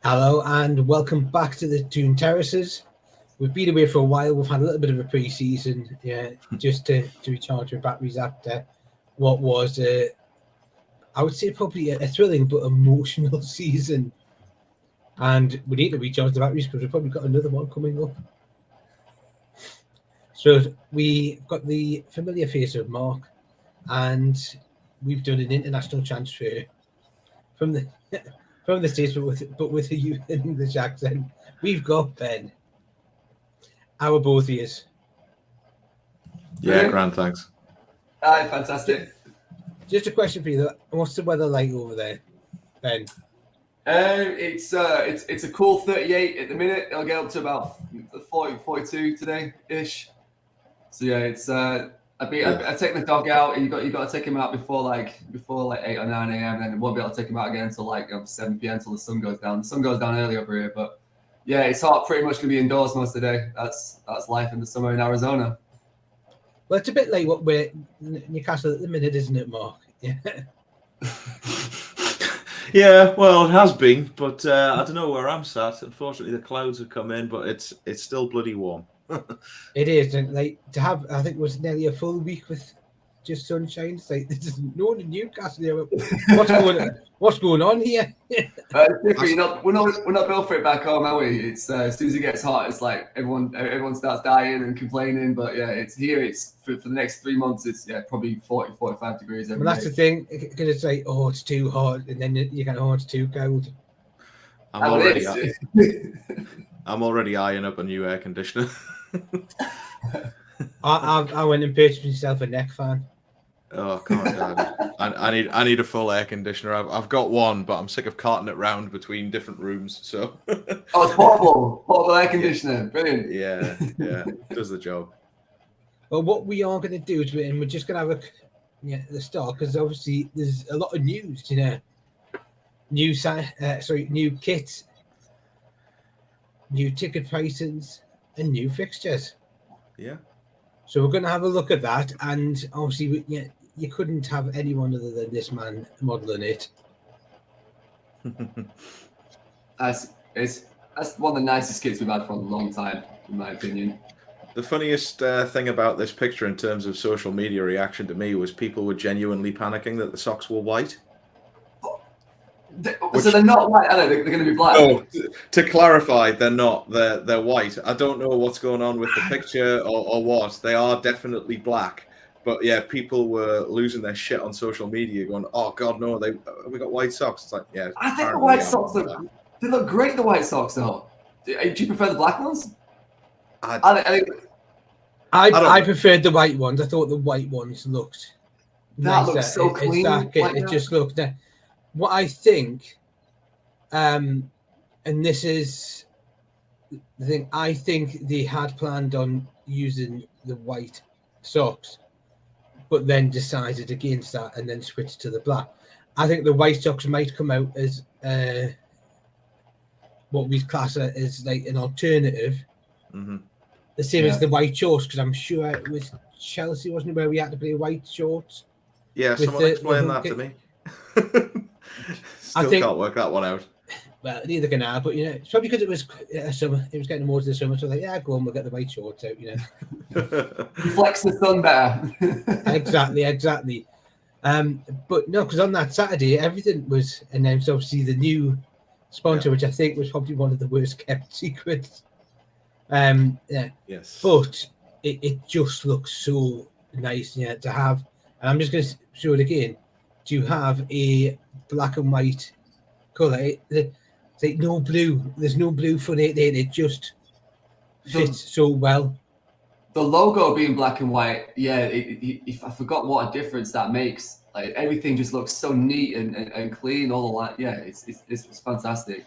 Hello and welcome back to the Toon Terraces. We've been away for a while. We've had a little bit of a pre-season, just to recharge our batteries after what was, I would say, probably a thrilling but emotional season. And we need to recharge the batteries because we've probably got another one coming up. So we've got the familiar face of Mark, and we've done an international transfer from the States, but with a English accent. We've got Ben. How are both of you? Yeah, grand, thanks. Aye, fantastic. Just a question for you, though. What's the weather like over there, Ben? It's a cool 38 at the minute. It'll get up to about 40, 42 today-ish. So yeah, it's I take the dog out, and you got to take him out before 8 or 9 a.m. and then won't be able to take him out again until 7 p.m. until the sun goes down. The sun goes down early over here, but yeah, it's hot. Pretty much gonna be indoors most of the day. That's life in the summer in Arizona. Well, it's a bit like what we're Newcastle at the minute, isn't it, Mark? Yeah. Yeah, well, it has been, but I don't know where I'm sat. Unfortunately, the clouds have come in, but it's still bloody warm. It is, and like to have, I think it was nearly a full week with just sunshine. It's like there's no one in Newcastle here. What's going on here? Different. We're not built for it back home, are we? It's as soon as it gets hot, it's like everyone starts dying and complaining. But yeah, it's here. It's for the next 3 months. It's probably 40, 45 degrees every day. Well, that's the thing. Because it's like, oh, it's too hot, and then you get, oh, it's too cold. I'm already eyeing up a new air conditioner. I went and purchased myself a neck fan. Oh God! I need a full air conditioner. I've got one, but I'm sick of carting it round between different rooms. So it's portable air conditioner. Brilliant. Yeah, does the job. Well, what we are going to do is we're just going to have the start, because obviously there's a lot of news, new kits, new ticket prices, and new fixtures. Yeah. So we're going to have a look at that, and obviously, you couldn't have anyone other than this man modelling it. That's one of the nicest kits we've had for a long time, in my opinion. The funniest thing about this picture in terms of social media reaction to me was people were genuinely panicking that the socks were white. So they're not white, are they? They're going to be black. No, to clarify, they're not. They're white. I don't know what's going on with the picture or what. They are definitely black. But yeah, people were losing their shit on social media, going, "Oh God, no! We got white socks." It's like, yeah. I think the white socks look great. The white socks, though. Do you prefer the black ones? I preferred the white ones. I thought the white ones looked nicer. Looks so clean. It just looked. What I think, and this is the thing, I think they had planned on using the white socks, but then decided against that and then switched to the black. I think the white socks might come out as what we class as like an alternative. Mm-hmm. The same as the white shorts, because I'm sure it was Chelsea, wasn't it, where we had to play white shorts? Yeah, someone explain that to me. Still can't work that one out. Well, neither can I, but it's probably because it was summer. It was getting towards the summer, so like, yeah, go on, we'll get the white shorts out. Flex the sun better. Exactly. But no, because on that Saturday, everything was announced. Obviously, the new sponsor, which I think was probably one of the worst kept secrets. Yes. But it just looks so nice, to have. And I'm just going to show it again. To have a black and white colour, it's like no blue. There's no blue for it. It just fits so well. The logo being black and white, I forgot what a difference that makes. Like everything just looks so neat and clean. All the light, it's fantastic.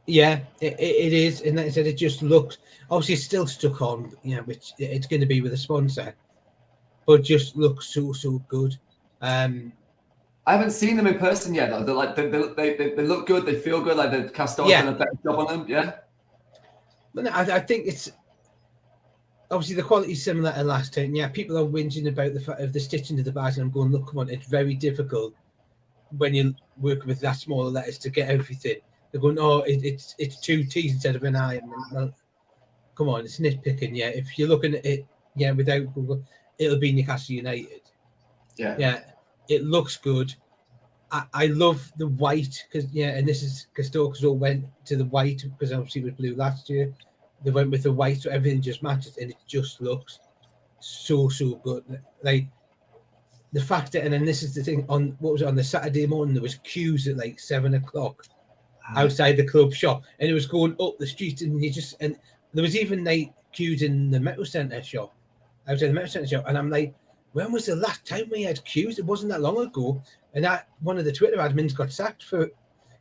Yeah, it is, and like I said, it just looks. Obviously, it's still stuck on, which it's going to be with a sponsor, but just looks so good. I haven't seen them in person yet, though. They look good. They feel good. Like the Castor's done a better job on them. Yeah. But no, I think it's obviously the quality is similar to last time. Yeah, people are whinging about the fact of the stitching to the bags, and I'm going, look, come on, it's very difficult when you work with that smaller letters to get everything. they're going, oh, it's two T's instead of an I. And, well, come on, it's nitpicking. Yeah, if you're looking at it, yeah, without Google, it'll be Newcastle United. Yeah, it looks good. I love the white because and this is because Stoke went to the white because obviously it was blue last year. They went with the white, so everything just matches, and it just looks so good. Like the fact that, and then this is the thing on the Saturday morning, there was queues at like 7 o'clock outside the club shop, and it was going up the street, and there was even like queues in the Metro Centre shop, outside the Metro Centre shop, and I'm like, when was the last time we had queues? It wasn't that long ago. And that one of the Twitter admins got sacked for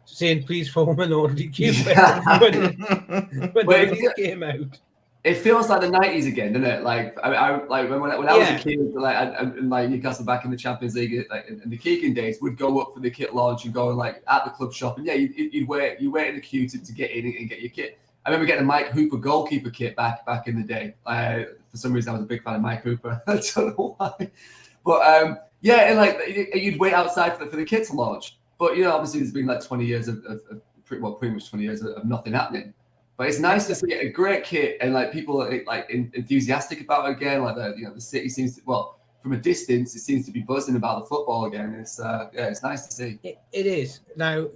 saying, please form an orderly queue when the result came out. It feels like the 90s again, doesn't it? Like I like when I was a kid, like and like Newcastle back in the Champions League, like in the Keegan days, would go up for the kit launch and go like at the club shop, and you'd wait in the queue to get in and get your kit. I remember getting a Mike Hooper goalkeeper kit back in the day. For some reason, I was a big fan of Mike Hooper. I don't know why, but and like you'd wait outside for the kit to launch. But obviously, there's been like 20 years of pretty much 20 years of nothing happening. But it's nice to see a great kit and like people are like enthusiastic about it again. Like the city seems to, well, from a distance, it seems to be buzzing about the football again. It's it's nice to see. It is now,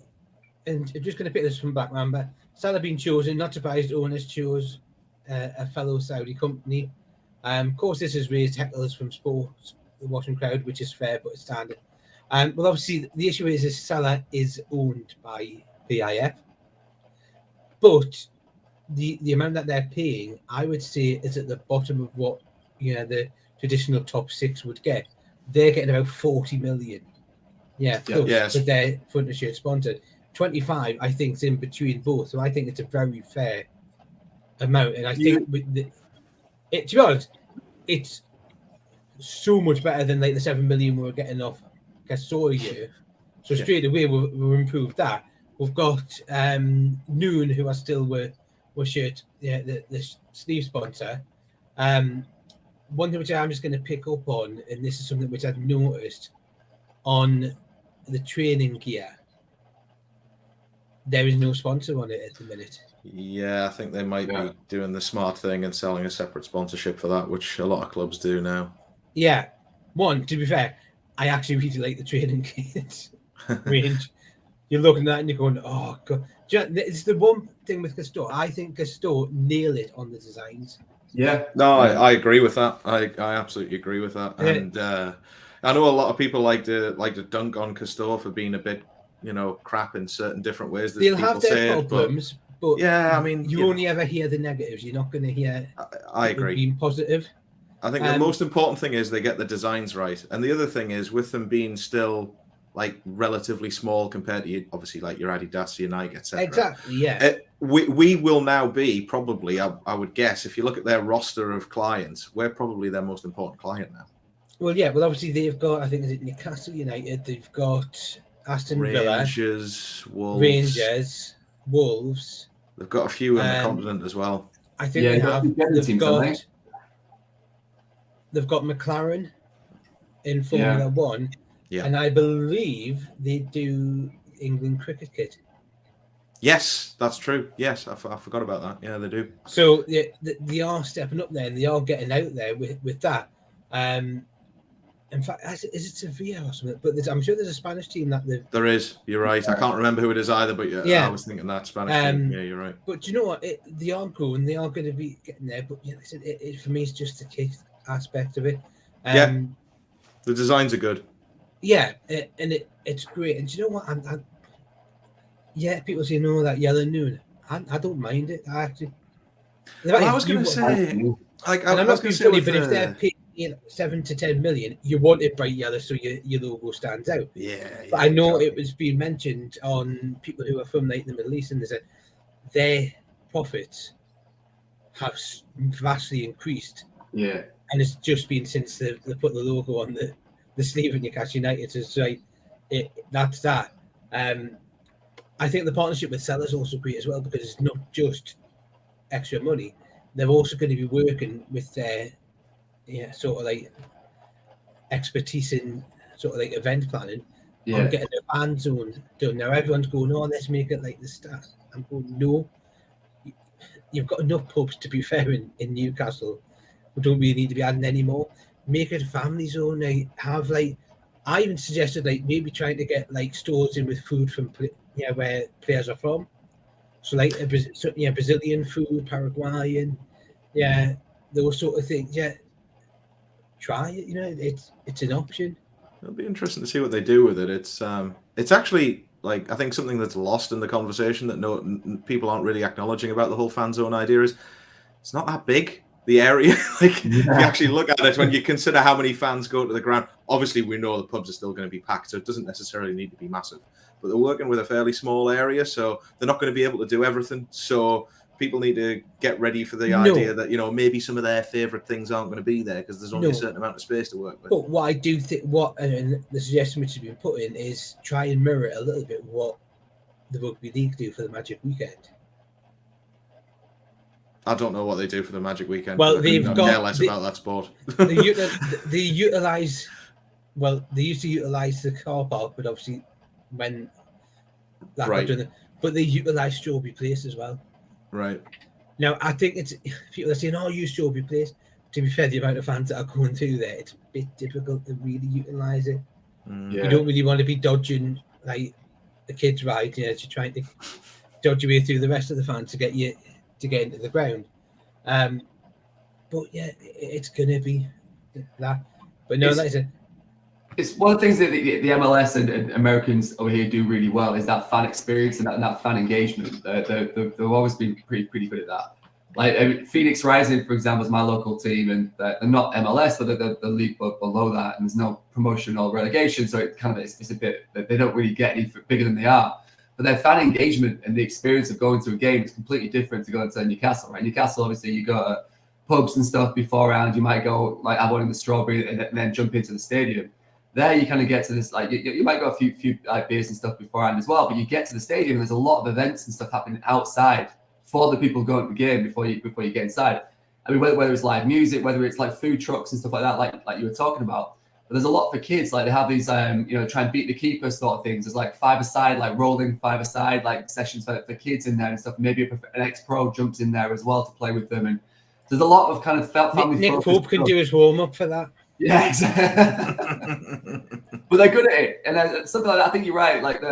and I'm just going to pick this from back, remember. Salah being chosen, not surprised owners chose a fellow Saudi company. Of course, this has raised heckles from sports, the watching crowd, which is fair, but it's standard. Well, obviously, the issue is Salah is owned by PIF, but the amount that they're paying, I would say, is at the bottom of what the traditional top six would get. They're getting about 40 million. Plus with their front of shirt sponsored. 25, I think, is in between both. So I think it's a very fair amount. And I think with to be honest, it's so much better than like the 7 million we were getting off Castore here. So straight away we've improved that. We've got Noon, who are still with shirt, the sleeve sponsor. One thing which I'm just going to pick up on, and this is something which I've noticed on the training gear. There is no sponsor on it at the minute. Yeah, I think they might be doing the smart thing and selling a separate sponsorship for that, which a lot of clubs do now. Yeah. To be fair, I actually really like the training gears range. You're looking at it and you're going, oh, God. It's the one thing with Castore. I think Castore nail it on the designs. Yeah. No, I agree with that. I absolutely agree with that. And I know a lot of people like to dunk on Castore for being a bit, crap in certain different ways. They'll have their problems, but yeah, I mean, you only ever hear the negatives. You're not going to hear. I agree. Being positive. I think the most important thing is they get the designs right, and the other thing is with them being still like relatively small compared to obviously like your Adidas, your Nike, etc. Exactly. Yeah. We will now be probably, I would guess, if you look at their roster of clients, we're probably their most important client now. Well, yeah. Well, obviously they've got. I think is it Newcastle United. They've got Aston Villa, Rangers, Wolves. They've got a few in the continent as well. I think they've got McLaren in Formula One, and I believe they do England cricket kit. Yes, that's true. Yes, I forgot about that. Yeah, they do. So they are stepping up there, and they are getting out there with that. In fact, is it Sevilla or something? But I'm sure there's a Spanish team that there is. You're right. I can't remember who it is either, but I was thinking that Spanish team. Yeah, you're right. But do you know what? They are growing. They are going to be getting there. But like I said, for me, it's just the kit aspect of it. The designs are good. Yeah, and it's great. And do you know what? People say no, that yellow Noon. I don't mind it. I actually. Well, I was going to say, like, I'm not going to say, but if they're paying 7 to 10 million, you want it bright yellow so your logo stands out. But I know it was being mentioned on people who are from like the Middle East, and they said their profits have vastly increased. Yeah, and it's just been since they put the logo on the sleeve of Newcastle United. So it's like that's that. I think the partnership with Salah is also great as well, because it's not just extra money. They're also going to be working with their sort of like expertise in sort of like event planning. on getting a fan zone done. Now everyone's going, "Oh, let's make it like the Star." I'm going, "No, you've got enough pubs, to be fair, in Newcastle. We don't really need to be adding any more. Make it a family zone. Like, have like, I even suggested like maybe trying to get like stores in with food from where players are from. So like Brazilian food, Paraguayan, those sort of things. Yeah, try it. You know, it's an option. It'll be interesting to see what they do with it. It's actually like I think something that's lost in the conversation that people aren't really acknowledging about the whole fan zone idea is it's not that big. The area, like if you actually look at it, when you consider how many fans go to the ground, obviously we know the pubs are still going to be packed, so it doesn't necessarily need to be massive. But they're working with a fairly small area, so they're not going to be able to do everything. So people need to get ready for the idea that maybe some of their favourite things aren't going to be there because there's only a certain amount of space to work with. But what I do think, and the suggestion which has been put in is try and mirror it a little bit what the rugby league do for the Magic Weekend. I don't know what they do for the Magic Weekend. Well, they've got less about that sport. They utilize. Well, they used to utilize the car park, but obviously when that got done, but they utilize Strawberry Place as well. Right. Now, I think it's people are saying, "Oh, use Strawberry Place." To be fair, the amount of fans that are going through there, it's a bit difficult to really utilize it. You don't really want to be dodging like the kids' ride, to trying to dodge your way through the rest of the fans to get into the ground. But yeah, it's gonna be that. But no, like I said, it's one of the things that the MLS and Americans over here do really well is that fan experience and that fan engagement. They've always been pretty good at that. Like Phoenix Rising, for example, is my local team, and they're not MLS, but they're the league below that, and there's no promotion or relegation, so it kind of it's a bit they don't really get any bigger than they are. But their fan engagement and the experience of going to a game is completely different to going to Newcastle, right? Newcastle, obviously, you go to pubs and stuff beforehand. You might go like have one in the Strawberry and then jump into the stadium. There, you kind of get to this like you might go a few like beers and stuff beforehand as well. But you get to the stadium, and there's a lot of events and stuff happening outside for the people going to the game before you get inside. I mean, whether it's live music, whether it's like food trucks and stuff like that, like you were talking about. But there's a lot for kids. Like they have these, try and beat the keeper sort of things. There's like five-a-side, like rolling five-a-side, like sessions for kids in there and stuff. Maybe an ex-pro jumps in there as well to play with them. And there's a lot of kind of family. Nick Pope can do his warm-up for that. Yeah, exactly. But they're good at it, and something like that. I think you're right. Like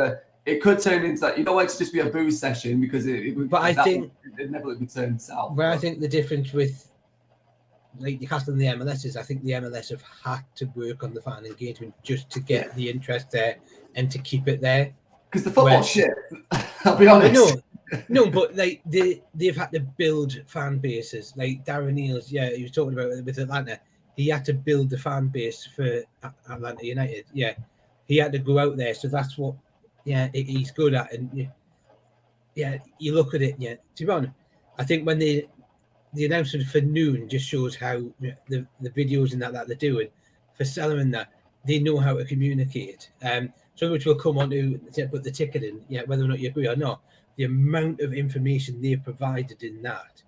it could turn into that. You don't want it to just be a booze session because I think it never would turn south. Where I think the difference with like Newcastle and the MLS is, I think the MLS have had to work on the fan engagement just to get the interest there and to keep it there. Because the football shit. I'll be honest. No, but like they've had to build fan bases. Like Darren Neal's, he was talking about it with Atlanta. He had to build the fan base for Atlanta United. Yeah, he had to go out there. So that's what, he's good at. And you look at it. Yeah, to be honest, I think when the announcement for noon just shows how the videos and that they're doing for Salomon, that they know how to communicate. So which will come on to put the ticket in. Yeah, whether or not you agree or not, the amount of information they've provided in that.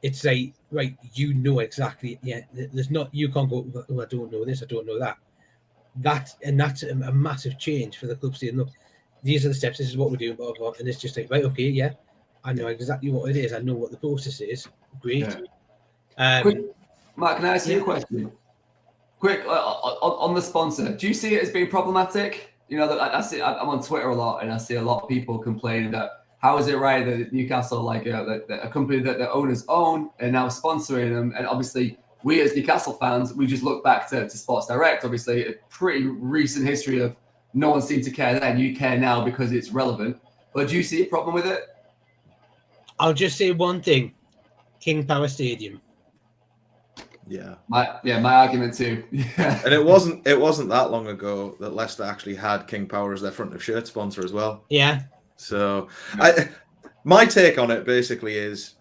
It's like, right, exactly. Yeah, there's not, you can't go, oh, I don't know this, I don't know that. That's a massive change for the club saying, look, these are the steps, this is what we're doing, blah, blah, and it's just like, right, okay, yeah, I know exactly what it is, I know what the process is. Great. Quick, Mark, can I ask you a question? Quick, on the sponsor, do you see it as being problematic? I'm on Twitter a lot, and I see a lot of people complaining that how is it right that Newcastle, like a company that the owners own, and now sponsoring them? And obviously, we as Newcastle fans, we just look back to Sports Direct. Obviously, a pretty recent history of no one seemed to care then. You care now because it's relevant. But do you see a problem with it? I'll just say one thing: King Power Stadium. Yeah. My argument too. Yeah. And it wasn't that long ago that Leicester actually had King Power as their front of shirt sponsor as well. Yeah. So my take on it basically is,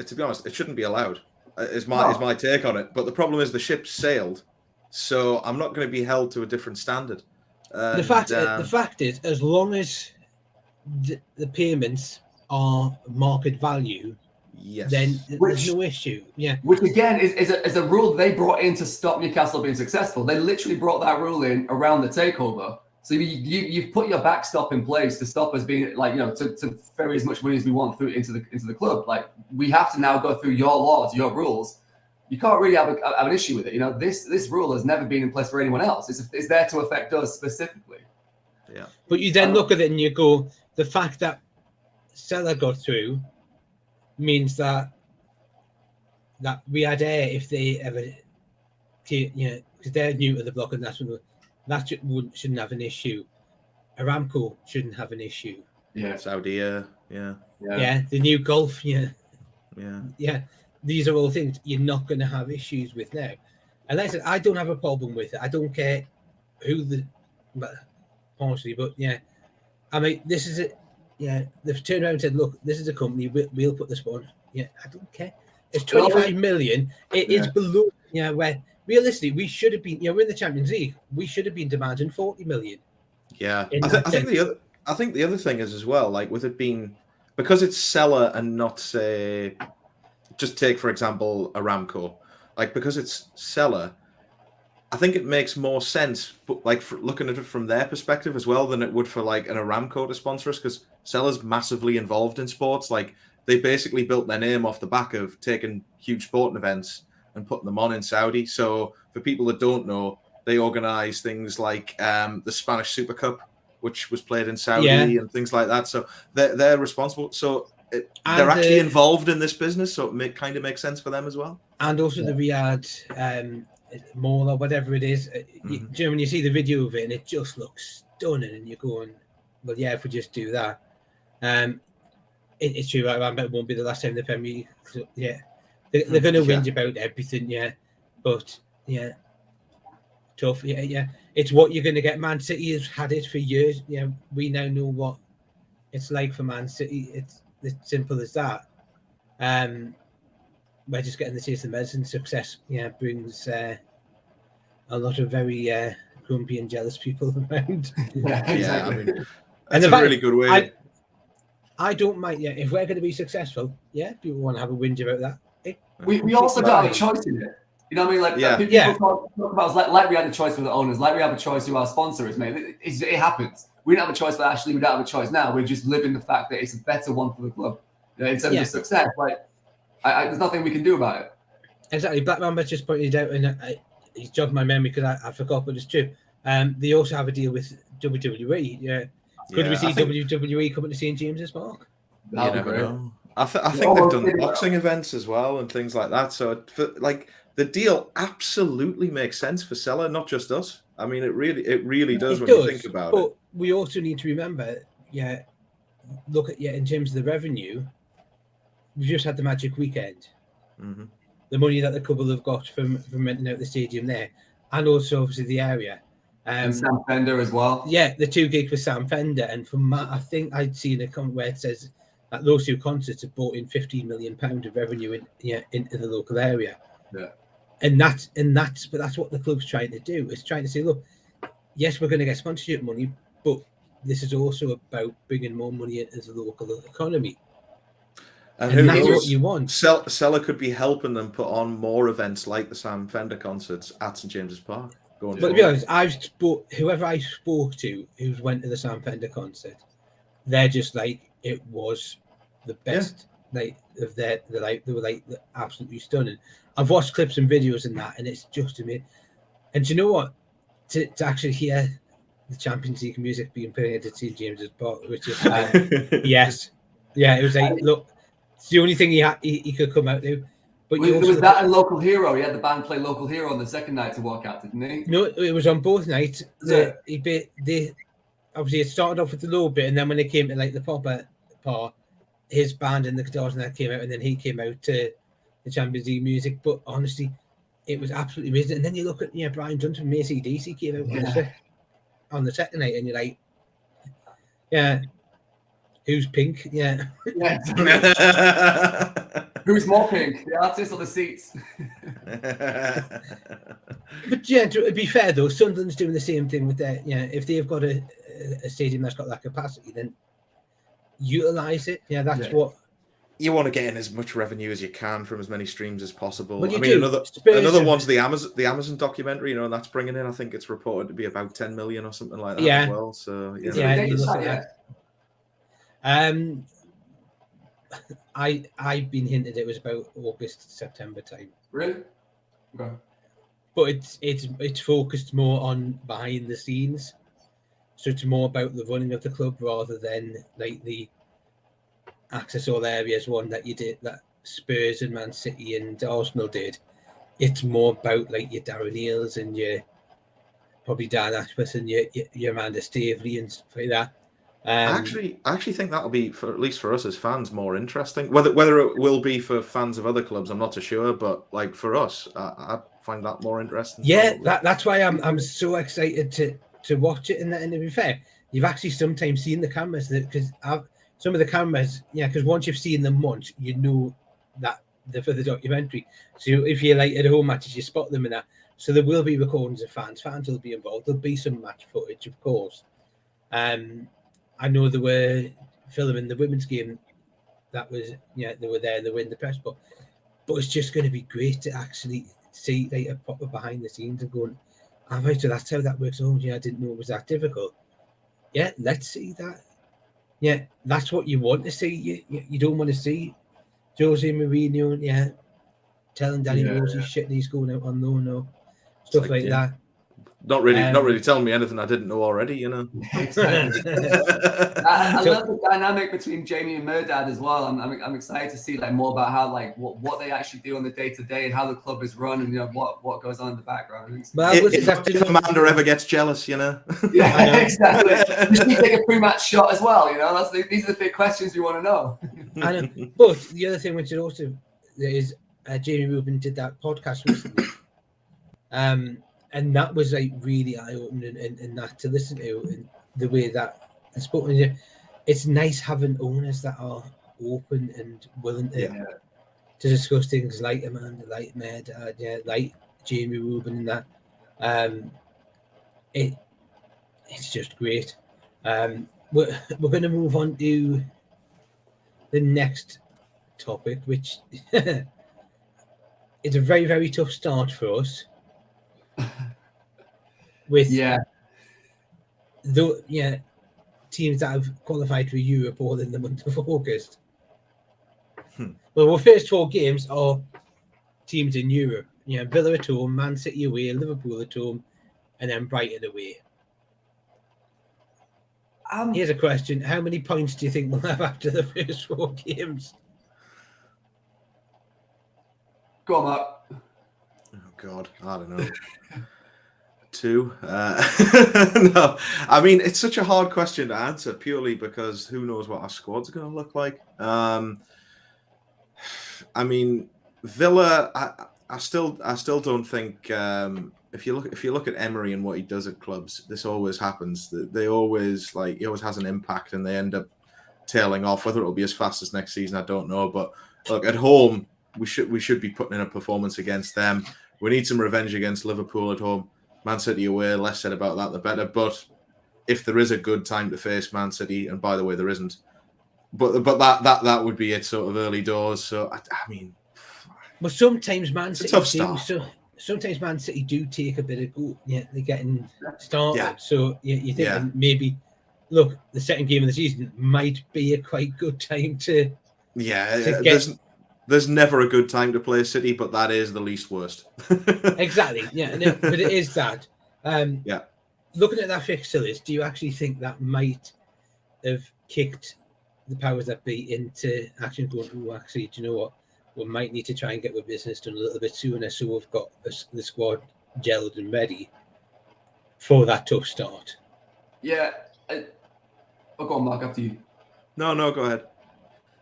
to be honest, it shouldn't be allowed. Is my take on it. But the problem is the ship sailed, so I'm not going to be held to a different standard. The fact is, as long as the payments are market value, Yes. then there's no issue. Yeah. Which again is a rule they brought in to stop Newcastle being successful. They literally brought that rule in around the takeover. So you've put your backstop in place to stop us being like, you know, to ferry as much money as we want through into the club. Like, we have to now go through your laws, your rules. You can't really have an issue with it. You know, this rule has never been in place for anyone else. It's there to affect us specifically. Yeah. But you then look at it and you go, the fact that Seller got through means that we had air if they ever, you know, because they're new to the block and that shouldn't have an issue. Aramco shouldn't have an issue. Yeah. Saudi, yeah. Yeah, the new Gulf, yeah. These are all things you're not going to have issues with now. And like I said, I don't have a problem with it. I don't care who partially, but yeah, I mean, this is it. Yeah, they've turned around and said, "Look, this is a company. We'll put this on." Yeah, I don't care. It's 25 million. It is below. Yeah, where realistically we should have been. You know, we're in the Champions League. We should have been demanding 40 million. Yeah, I think the other thing is as well, like with it being because it's Seller and not say, just take for example Aramco, like because it's Seller. I think it makes more sense, but like looking at it from their perspective as well, than it would for like an Aramco to sponsor us, because Seller's massively involved in sports. Like they basically built their name off the back of taking huge sporting events and putting them on in Saudi. So for people that don't know, they organise things like the Spanish Super Cup, which was played in Saudi and things like that. So they're responsible. So they're actually involved in this business, so it kind of makes sense for them as well. And also the Riyadh mall or whatever it is. You know, when you see the video of it and it just looks stunning, and you're going, well, yeah, if we just do that. It's true, right? I bet it won't be the last time the Premier League. So, yeah, they're going to whinge about everything, yeah. But yeah, tough, yeah. It's what you're going to get. Man City has had it for years. Yeah, we now know what it's like for Man City. It's as simple as that. We're just getting the taste of medicine. Success, brings a lot of very grumpy and jealous people around. I mean, that's a really good way. I don't mind. Yeah, if we're going to be successful, people want to have a whinge about that. We also don't have a choice in it. You know what I mean? Like people talk about like we had a choice with the owners, like we have a choice who our sponsor is, mate. It happens. We don't have a choice, but actually we don't have a choice now. We're just living the fact that it's a better one for the club. You know, in terms of success. Like there's nothing we can do about it. Exactly. Black Mamba just pointed out, and he's jogged my memory because I forgot, but it's true. They also have a deal with WWE. Yeah. Could we see WWE coming to St. James's Park? You never know. I think they've done boxing events as well and things like that. So, the deal absolutely makes sense for Seller, not just us. I mean, it really does when you think about it. But we also need to remember, look at in terms of the revenue, we just had the Magic Weekend. Mm-hmm. The money that the couple have got from renting out the stadium there, and also obviously the area. And Sam Fender as well. Yeah, the 2 gigs with Sam Fender, and from I think I'd seen a comment where it says that those 2 concerts have brought in £15 million of revenue into the local area. Yeah, and that's what the club's trying to do. It's trying to say, look, yes, we're going to get sponsorship money, but this is also about bringing more money into the local economy. And that's what you want. Seller could be helping them put on more events like the Sam Fender concerts at St James's Park. But to be honest, whoever I spoke to who went to the Sam Fender concert, they're just like, it was the best night of their life. They were like absolutely stunning. I've watched clips and videos and that, and it's just amazing. And do you know what? To actually hear the Champions League music being played at St James's Park, which is it was like, look, it's the only thing he could come out to. But there was that and Local Hero. He had the band play Local Hero on the second night to walk out, didn't he? No, it was on both nights. They obviously it started off with the low bit, and then when it came to like the proper part, his band and the guitars and that came out, and then he came out to the Champions League music. But honestly, it was absolutely amazing. And then you look at Brian Johnson from AC/DC came out on the second night, and you're like, who's Pink? Yeah. Who's more Pink? The artist or the seats? But to be fair though, Sunderland's doing the same thing with their, if they've got a stadium that's got that capacity, then utilize it. That's what you want to get in as much revenue as you can from as many streams as possible. Well, I you mean, do. another one's the Amazon documentary, and that's bringing in, I think it's reported to be about 10 million or something like that as well. So you look at that. I've been hinted it was about August, September time. Really? Okay. But it's focused more on behind the scenes, so it's more about the running of the club rather than like the access all areas one that you did, that Spurs and Man City and Arsenal did. It's more about like your Darren Eales and your probably Dan Ashworth and your Amanda Staveley and stuff like that. I actually think that'll be, for at least for us as fans, more interesting. Whether it will be for fans of other clubs, I'm not too sure. But like for us, I find that more interesting. Yeah, that's why I'm so excited to watch it. And to be fair, you've actually sometimes seen the cameras because some of the cameras, because once you've seen them once, you know that they're for the documentary. So if you're like at home matches, you spot them in that. So there will be recordings of fans. Fans will be involved. There'll be some match footage, of course. I know they were filming the women's game. That was, they were there and they were in the press box. But it's just going to be great to actually see like a proper behind the scenes and going, right, so that's how that works. Oh, yeah, I didn't know it was that difficult. Yeah, let's see that. Yeah, that's what you want to see. You don't want to see Jose Mourinho, telling Danny Rose he's shit and he's going out on no, stuff like that. Not really telling me anything I didn't know already, Exactly. I love the dynamic between Jamie and Murdad as well. I'm excited to see like more about how like what they actually do on the day to day and how the club is run and what goes on in the background. Well, if Amanda ever gets jealous, Yeah, exactly. Does he take a pre-match shot as well? These are the big questions we want to know. But the other thing which is also is Jamie Rubin did that podcast recently. And that was like really eye-opening and that to listen to, and the way that I spoke to you. It's nice having owners that are open and willing to discuss things like Amanda, like Murdad, like Jamie Rubin and that. It's just great. We're going to move on to the next topic, which is a very, very tough start for us. With teams that have qualified for Europe all in the month of August. Well, our first 4 games are teams in Europe. Villa at home, Man City away, Liverpool at home, and then Brighton away. Here's a question: how many points do you think we'll have after the first 4 games? Go on, Mark. Oh God, I don't know. 2. No, I mean it's such a hard question to answer purely because who knows what our squad's going to look like. I mean, Villa. I still don't think. If you look at Emery and what he does at clubs, this always happens. They always he always has an impact and they end up tailing off. Whether it'll be as fast as next season, I don't know. But look, at home, we should be putting in a performance against them. We need some revenge against Liverpool at home. Man City away, less said about that, the better. But if there is a good time to face Man City, and by the way, there isn't. But that would be it, sort of early doors. So I mean, well, sometimes Man City tough start. Sometimes Man City do take a bit of go. They're getting started. Yeah. So you think maybe, look, the second game of the season might be a quite good time to. There's never a good time to play City, but that is the least worst. Exactly. Yeah, but it is that. Looking at that fixture list, do you actually think that might have kicked the powers that be into action? Going, oh, actually, do you know what? We might need to try and get the business done a little bit sooner, so we've got the squad gelled and ready for that tough start. Yeah. Go on, Mark. After you. No, go ahead.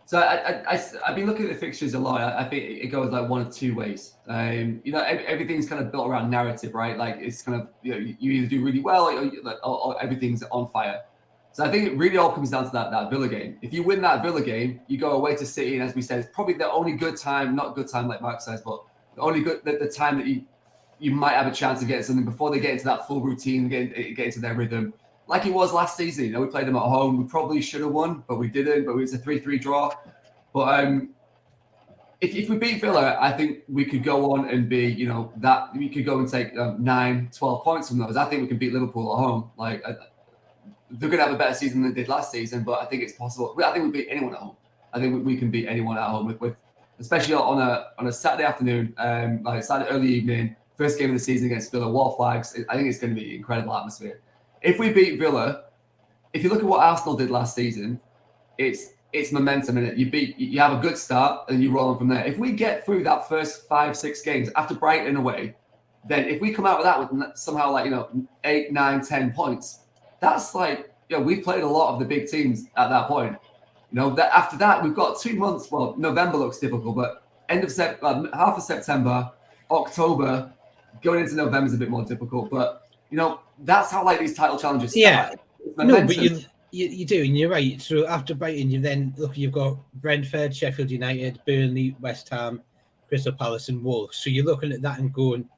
So I've been looking at the fixtures a lot. I think it goes like one of 2 ways. Everything's kind of built around narrative, right? Like it's kind of you either do really well or everything's on fire. So I think it really all comes down to that Villa game. If you win that Villa game, you go away to City, and as we said, it's probably the only good time, not good time like Mark says, but the only the time that you might have a chance of getting something before they get into that full routine, get into their rhythm. Like it was last season, we played them at home. We probably should have won, but we didn't. But it was a 3-3 draw. But if we beat Villa, I think we could go on and be, that we could go and take 9, 12 points from those. I think we can beat Liverpool at home. Like they're going to have a better season than they did last season, but I think it's possible. I think we beat anyone at home. I think we can beat anyone at home with especially on a Saturday afternoon, like Saturday early evening, first game of the season against Villa, Wall Flags. I think it's going to be an incredible atmosphere. If we beat Villa, if you look at what Arsenal did last season, it's momentum in it. You have a good start and you roll on from there. If we get through that first 5-6 games after Brighton away, then if we come out with that with somehow 8, 9, 10 points, that's we've played a lot of the big teams at that point. That after that we've got 2 months. Well, November looks difficult, but half of September, October, going into November is a bit more difficult. But that's how these title challenges start. Yeah, no, but you do, and you're right. So after Brighton, you've got Brentford, Sheffield United, Burnley, West Ham, Crystal Palace, and Wolves. So you're looking at that and going,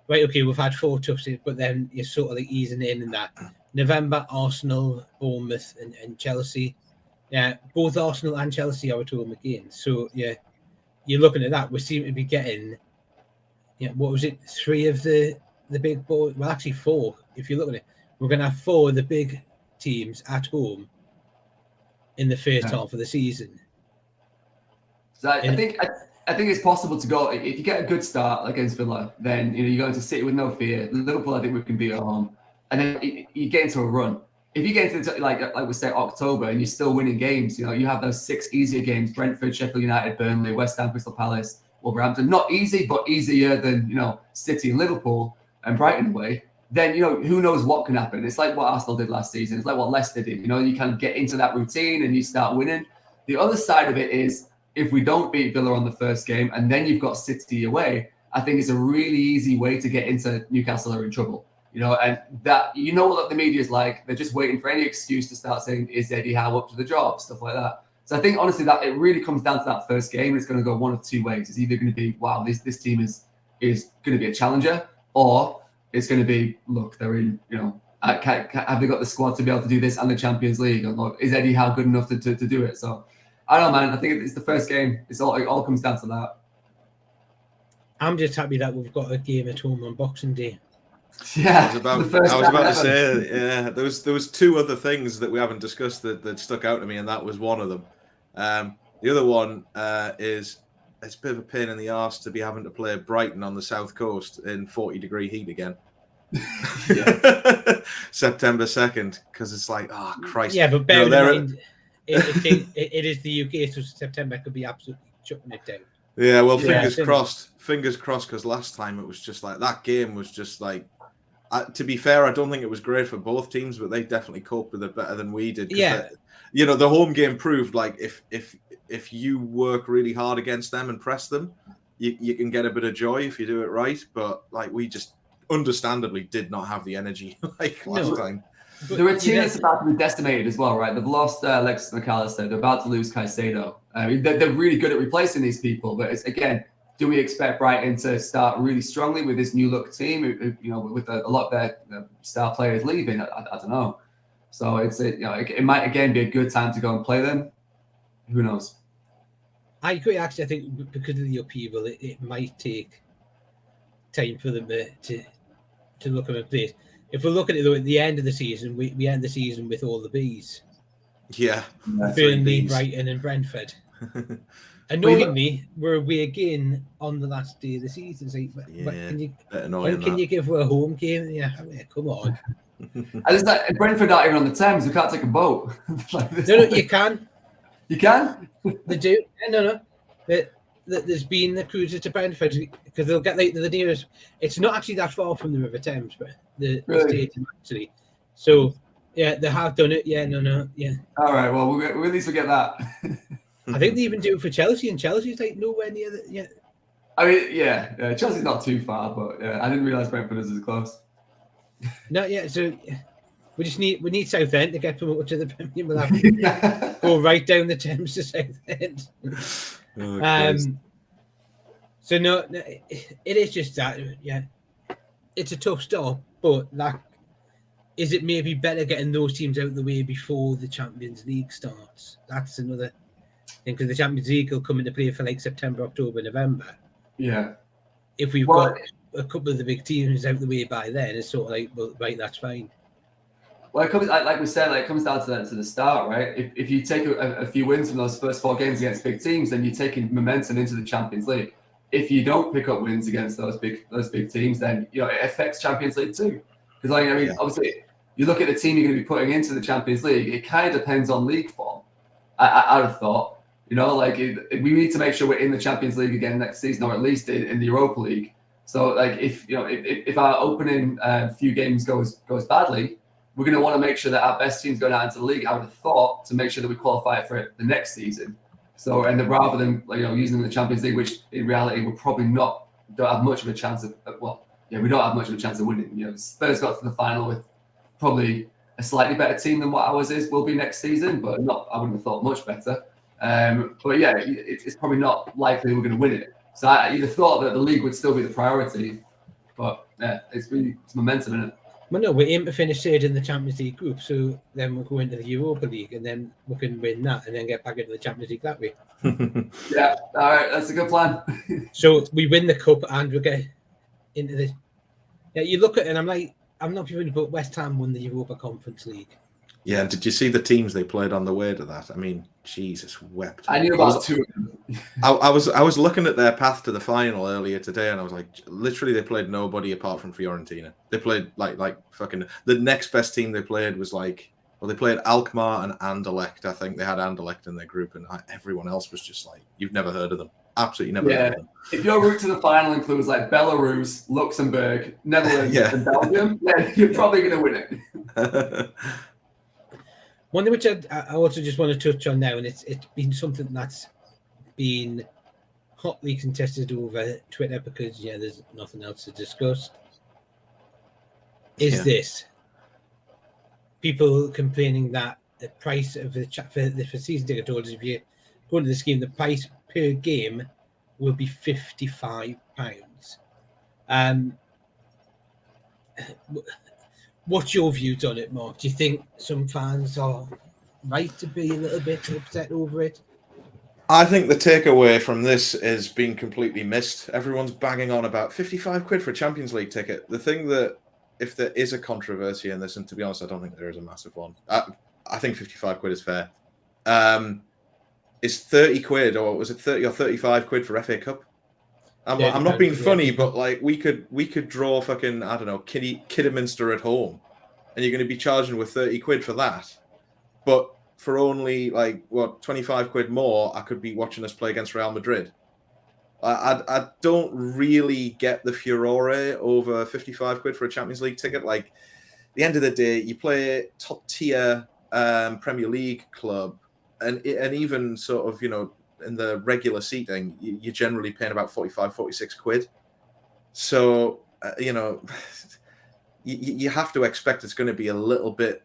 right, okay, we've had 4 toughs, but then you're sort of easing in that. November, Arsenal, Bournemouth, and Chelsea. Yeah, both Arsenal and Chelsea are at home again. So yeah, you're looking at that. We seem to be getting, what was it? 3 of the big boys. Well, actually 4. If you look at it, we're going to have 4 of the big teams at home in the first half of the season. So I think it's possible to go. If you get a good start against Villa, then you're going to City with no fear. Liverpool, I think we can beat at home, and then you get into a run. If you get into like we say October and you're still winning games, you have those 6 easier games: Brentford, Sheffield United, Burnley, West Ham, Crystal Palace, Wolverhampton. Not easy, but easier than City and Liverpool and Brighton away. Then who knows what can happen. It's like what Arsenal did last season. It's like what Leicester did. You kind of get into that routine and you start winning. The other side of it is if we don't beat Villa on the first game and then you've got City away, I think it's a really easy way to get into Newcastle are in trouble. And that what the media is like. They're just waiting for any excuse to start saying, is Eddie Howe up to the job? Stuff like that. So I think honestly that it really comes down to that first game. It's going to go one of 2 ways. It's either going to be, wow, this team is going to be a challenger, or it's going to be, look, they're in, have they got the squad to be able to do this and the Champions League? And look, is Eddie Howe good enough to do it? So I don't know, man. I think it's the first game. It all comes down to that. I'm just happy that we've got a game at home on Boxing Day. Yeah, I was about to say, yeah, there was 2 other things that we haven't discussed that stuck out to me, and that was one of them. The other one is it's a bit of a pain in the arse to be having to play Brighton on the south coast in 40-degree heat again. September 2nd, because it's like, oh Christ. Yeah, but bear in mind, it is the UK, so September could be absolutely chucking it down. Yeah, well, fingers crossed, because last time it was just like that game was just like. To be fair, I don't think it was great for both teams, but they definitely coped with it better than we did. Yeah, the home game proved like if you work really hard against them and press them, you can get a bit of joy if you do it right. But we just understandably did not have the energy last time. They're a team that's about to be decimated as well, right? They've lost Alexis McAllister. They're about to lose Caicedo. They're really good at replacing these people, but it's again. Do we expect Brighton to start really strongly with this new look team? With a lot of their star players leaving, I don't know. So it might again be a good time to go and play them. Who knows? I agree. Actually, I think because of the upheaval, it might take time for them to look at a place. If we look at it though, at the end of the season, we end the season with all the Bees. Yeah, Burnley, Brighton, and Brentford. Annoyingly, we're away again on the last day of the season. So, when can you give a home game? Yeah, come on. And it's like Brentford aren't even on the Thames. We can't take a boat. No, you can. You can? They do. No. There's been the cruises to Brentford because they'll get to the nearest. It's not actually that far from the River Thames, but the stadium actually. So yeah, they have done it. Yeah, yeah. All right. Well, we'll at least get that. I think they even do it for Chelsea, and Chelsea's nowhere near the. Yeah. I mean, yeah, Chelsea's not too far, but I didn't realise Brentford is as close. No, yeah. So we need Southend to get promoted to the Premier. We'll have to go right down the Thames to Southend. So no, it is just that. Yeah, it's a tough start, but is it maybe better getting those teams out of the way before the Champions League starts? That's another because the Champions League will come into play for like September, October, November. Yeah. If we've got a couple of the big teams out the way by then, it's sort of like, well, right, that's fine. Well, it comes like we said, like it comes down to the start, right? If you take a few wins from those first 4 games against big teams, then you're taking momentum into the Champions League. If you don't pick up wins against those big teams, then it affects Champions League too. Because obviously, you look at the team you're going to be putting into the Champions League. It kind of depends on league form. I'd have thought, we need to make sure we're in the Champions League again next season, or at least in the Europa League. So, like, if our opening few games goes badly, we're going to want to make sure that our best teams going out into the league, I would have thought, to make sure that we qualify for it the next season. So, and then rather than using the Champions League, which in reality we're probably don't have much of a chance of. We don't have much of a chance of winning. Spurs got to the final with probably a slightly better team than what ours will be next season, but I wouldn't have thought much better. But yeah, it's probably not likely we're going to win it. So you'd have thought that the league would still be the priority, but yeah, it's momentum, isn't it? Well, no, we aim to finish third in the Champions League group, so then we'll go into the Europa League, and then we can win that, and then get back into the Champions League that way. Yeah, all right, that's a good plan. So we win the cup, and we get into the. Yeah, you look at it, and I'm not even, but West Ham won the Europa Conference League. Yeah, and did you see the teams they played on the way to that? I mean, Jesus wept. I knew about 2 of them. I was looking at their path to the final earlier today, and I was like, literally, they played nobody apart from Fiorentina. They played like fucking. The next best team they played was they played Alkmaar and Anderlecht. I think they had Anderlecht in their group, and everyone else was just like, you've never heard of them. Absolutely never heard of them. If your route to the final includes like Belarus, Luxembourg, Netherlands, and Belgium, then you're probably going to win it. One thing which I also just want to touch on now, and it's been something that's been hotly contested over Twitter because there's nothing else to discuss. Is this people complaining that the price of for season ticket holders, if you go to the scheme, the price per game will be £55. What's your views on it, Mark? Do you think some fans are right to be a little bit upset over it? I think the takeaway from this is being completely missed. Everyone's banging on about 55 quid for a Champions League ticket. The thing that, if there is a controversy in this, and to be honest, I don't think there is a massive one. I think 55 quid is fair. Is 30 quid, or was it 30 or 35 quid for FA Cup? I'm not being funny, but like we could draw fucking, I don't know, Kidderminster at home, and you're going to be charging with 30 quid for that. But for only 25 quid more, I could be watching us play against Real Madrid. I don't really get the furore over 55 quid for a Champions League ticket. Like, at the end of the day, you play top tier Premier League club, and even sort of, in the regular seating, you're generally paying about 45, 46 quid. So, you have to expect it's going to be a little bit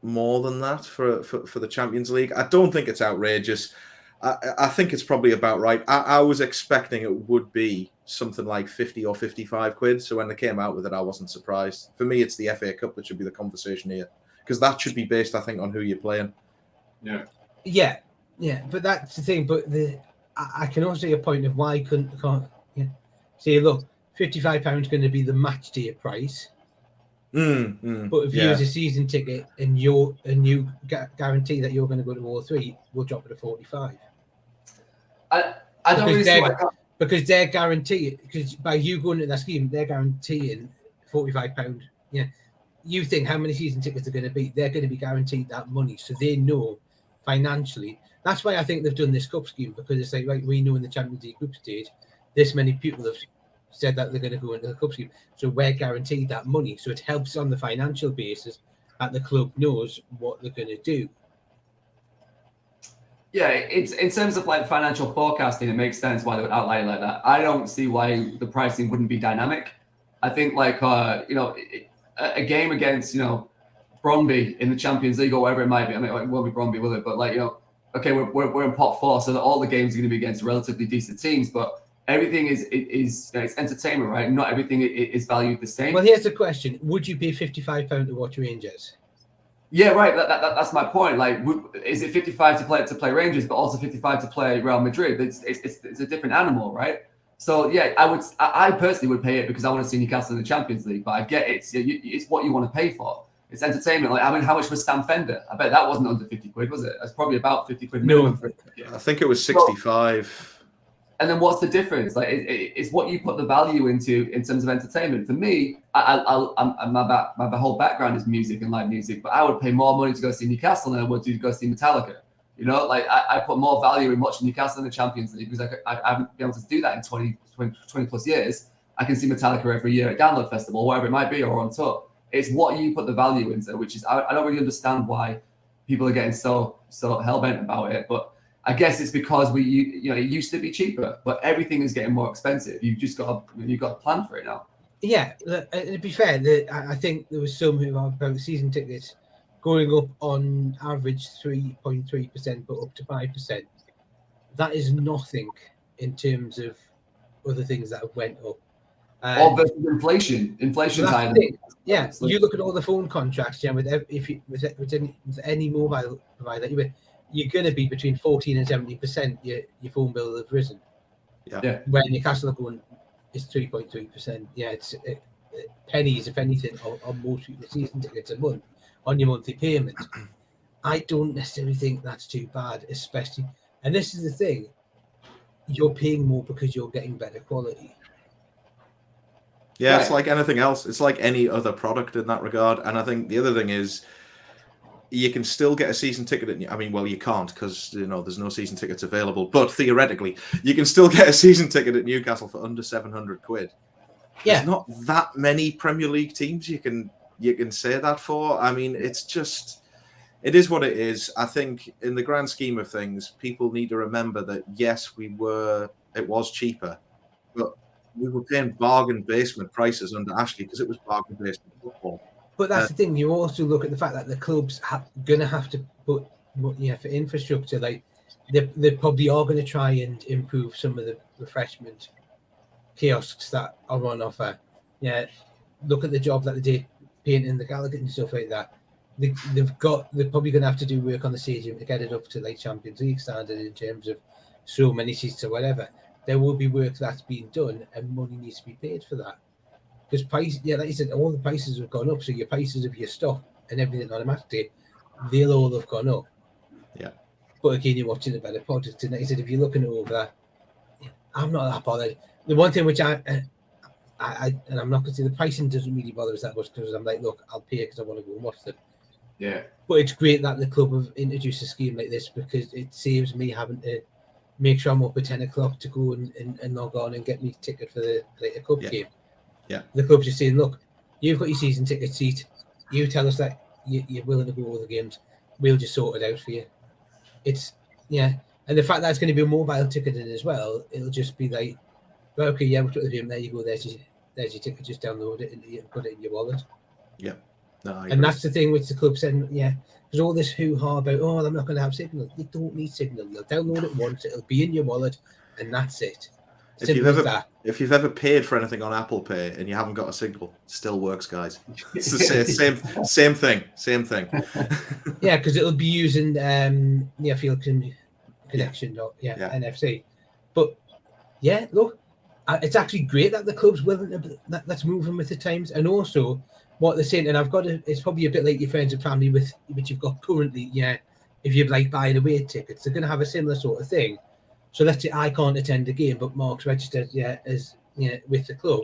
more than that for the Champions League. I don't think it's outrageous. I think it's probably about right. I was expecting it would be something like 50 or 55 quid. So when they came out with it, I wasn't surprised. For me, it's the FA Cup that should be the conversation here, because that should be based, I think, on who you're playing. Yeah, but that's the thing. But I can also see a point of why can't say, look, £55 is going to be the match day price. But if you use a season ticket and you guarantee that you're going to go to all 3, we'll drop it to 45. I don't really see why. Because they're guaranteeing, because by you going into that scheme, they're guaranteeing £45. Yeah, you think how many season tickets are going to be? They're going to be guaranteed that money, so they know financially. That's why I think they've done this cup scheme, because it's like, right, we know in the Champions League group stage, this many people have said that they're going to go into the cup scheme, so we're guaranteed that money. So it helps on the financial basis that the club knows what they're going to do. Yeah, it's in terms of like financial forecasting, it makes sense why they would outline like that. I don't see why the pricing wouldn't be dynamic. I think a game against Brøndby in the Champions League or whatever it might be. I mean, it won't be Brøndby, will it? But okay, we're in pot 4, so that all the games are going to be against relatively decent teams, but everything is it's entertainment, right? Not everything is valued the same. Well, here's the question: would you pay £55 to watch Rangers? Yeah, right. That's my point. Like, is it 55 to play Rangers, but also 55 to play Real Madrid? It's a different animal, right? So yeah, I personally would pay it because I want to see Newcastle in the Champions League. But I get it. It's what you want to pay for. It's entertainment. Like, I mean, how much was Sam Fender? I bet that wasn't under 50 quid, was it? It's probably about 50 quid minimum for it. I think it was 65. And then what's the difference? Like, it's what you put the value into in terms of entertainment. For me, my whole background is music and live music, but I would pay more money to go see Newcastle than I would to go see Metallica. You know, like I put more value in watching Newcastle in the Champions League because I haven't been able to do that in 20 plus years. I can see Metallica every year at Download Festival, whatever it might be, or on tour. It's what you put the value into, which is I don't really understand why people are getting so hell-bent about it, but I guess it's because it used to be cheaper, but everything is getting more expensive. You've got to plan for it now. Yeah, to be fair, I think there was some who are about season tickets going up on average 3.3%, but up to 5%. That is nothing in terms of other things that have went up. Or versus inflation time. Yeah, you look at all the phone contracts. Yeah, with any mobile provider, you're going to be between 14 and 70%. Your phone bill have risen. Yeah. Where Newcastle are going is 3.3%. Yeah, it's pennies, if anything, on most people's season tickets a month on your monthly payment. I don't necessarily think that's too bad, especially. And this is the thing: you're paying more because you're getting better quality. Yeah, right. It's like anything else. It's like any other product in that regard. And I think the other thing is, you can still get a season ticket. You can't because there's no season tickets available. But theoretically, you can still get a season ticket at Newcastle for under 700 quid. Yeah, there's not that many Premier League teams you can say that for. I mean, it is what it is. I think in the grand scheme of things, people need to remember that yes, it was cheaper, but we were paying bargain basement prices under Ashley because it was bargain basement football. But that's the thing. You also look at the fact that the clubs going to have to put, for infrastructure. Like they probably are going to try and improve some of the refreshment kiosks that are on offer. Yeah, look at the job that they did painting the Gallagher and stuff like that. They're probably going to have to do work on the stadium to get it up to like Champions League standard in terms of so many seats or whatever. There will be work that's being done, and money needs to be paid for that. Because like you said, all the prices have gone up. So your prices of your stock and everything automatically, they'll all have gone up. Yeah. But again, you're watching a better product. And like you said, if you're looking over that, I'm not that bothered. The one thing which and I'm not going to say the pricing doesn't really bother us that much because I'm like, look, I'll pay it because I want to go and watch them. Yeah. But it's great that the club have introduced a scheme like this because it saves me having to make sure I'm up at 10 o'clock to go and log on and get me a ticket for the cup game. Yeah, the club's just saying, look, you've got your season ticket seat. You tell us that you're willing to go all the games. We'll just sort it out for you. And the fact that it's going to be a mobile ticketing as well, it'll just be like, well, okay, yeah, we'll put the game. There you go. There's your ticket. Just download it and put it in your wallet. Yeah, and that's the thing which the club said. Yeah, there's all this hoo-ha about, I'm not going to have Signal. You don't need Signal. You'll download it once. It'll be in your wallet, and that's it. If you've ever paid for anything on Apple Pay and you haven't got a Signal, it still works, guys. It's the same thing. Yeah, because it'll be using near field connection or NFC. But yeah, look, it's actually great that the club's willing to that's moving with the times, and also what they're saying. And it's probably a bit like your friends and family which you've got currently. Yeah, if you're like buying away tickets, they're going to have a similar sort of thing. So let's say I can't attend a game, but Mark's registered, with the club.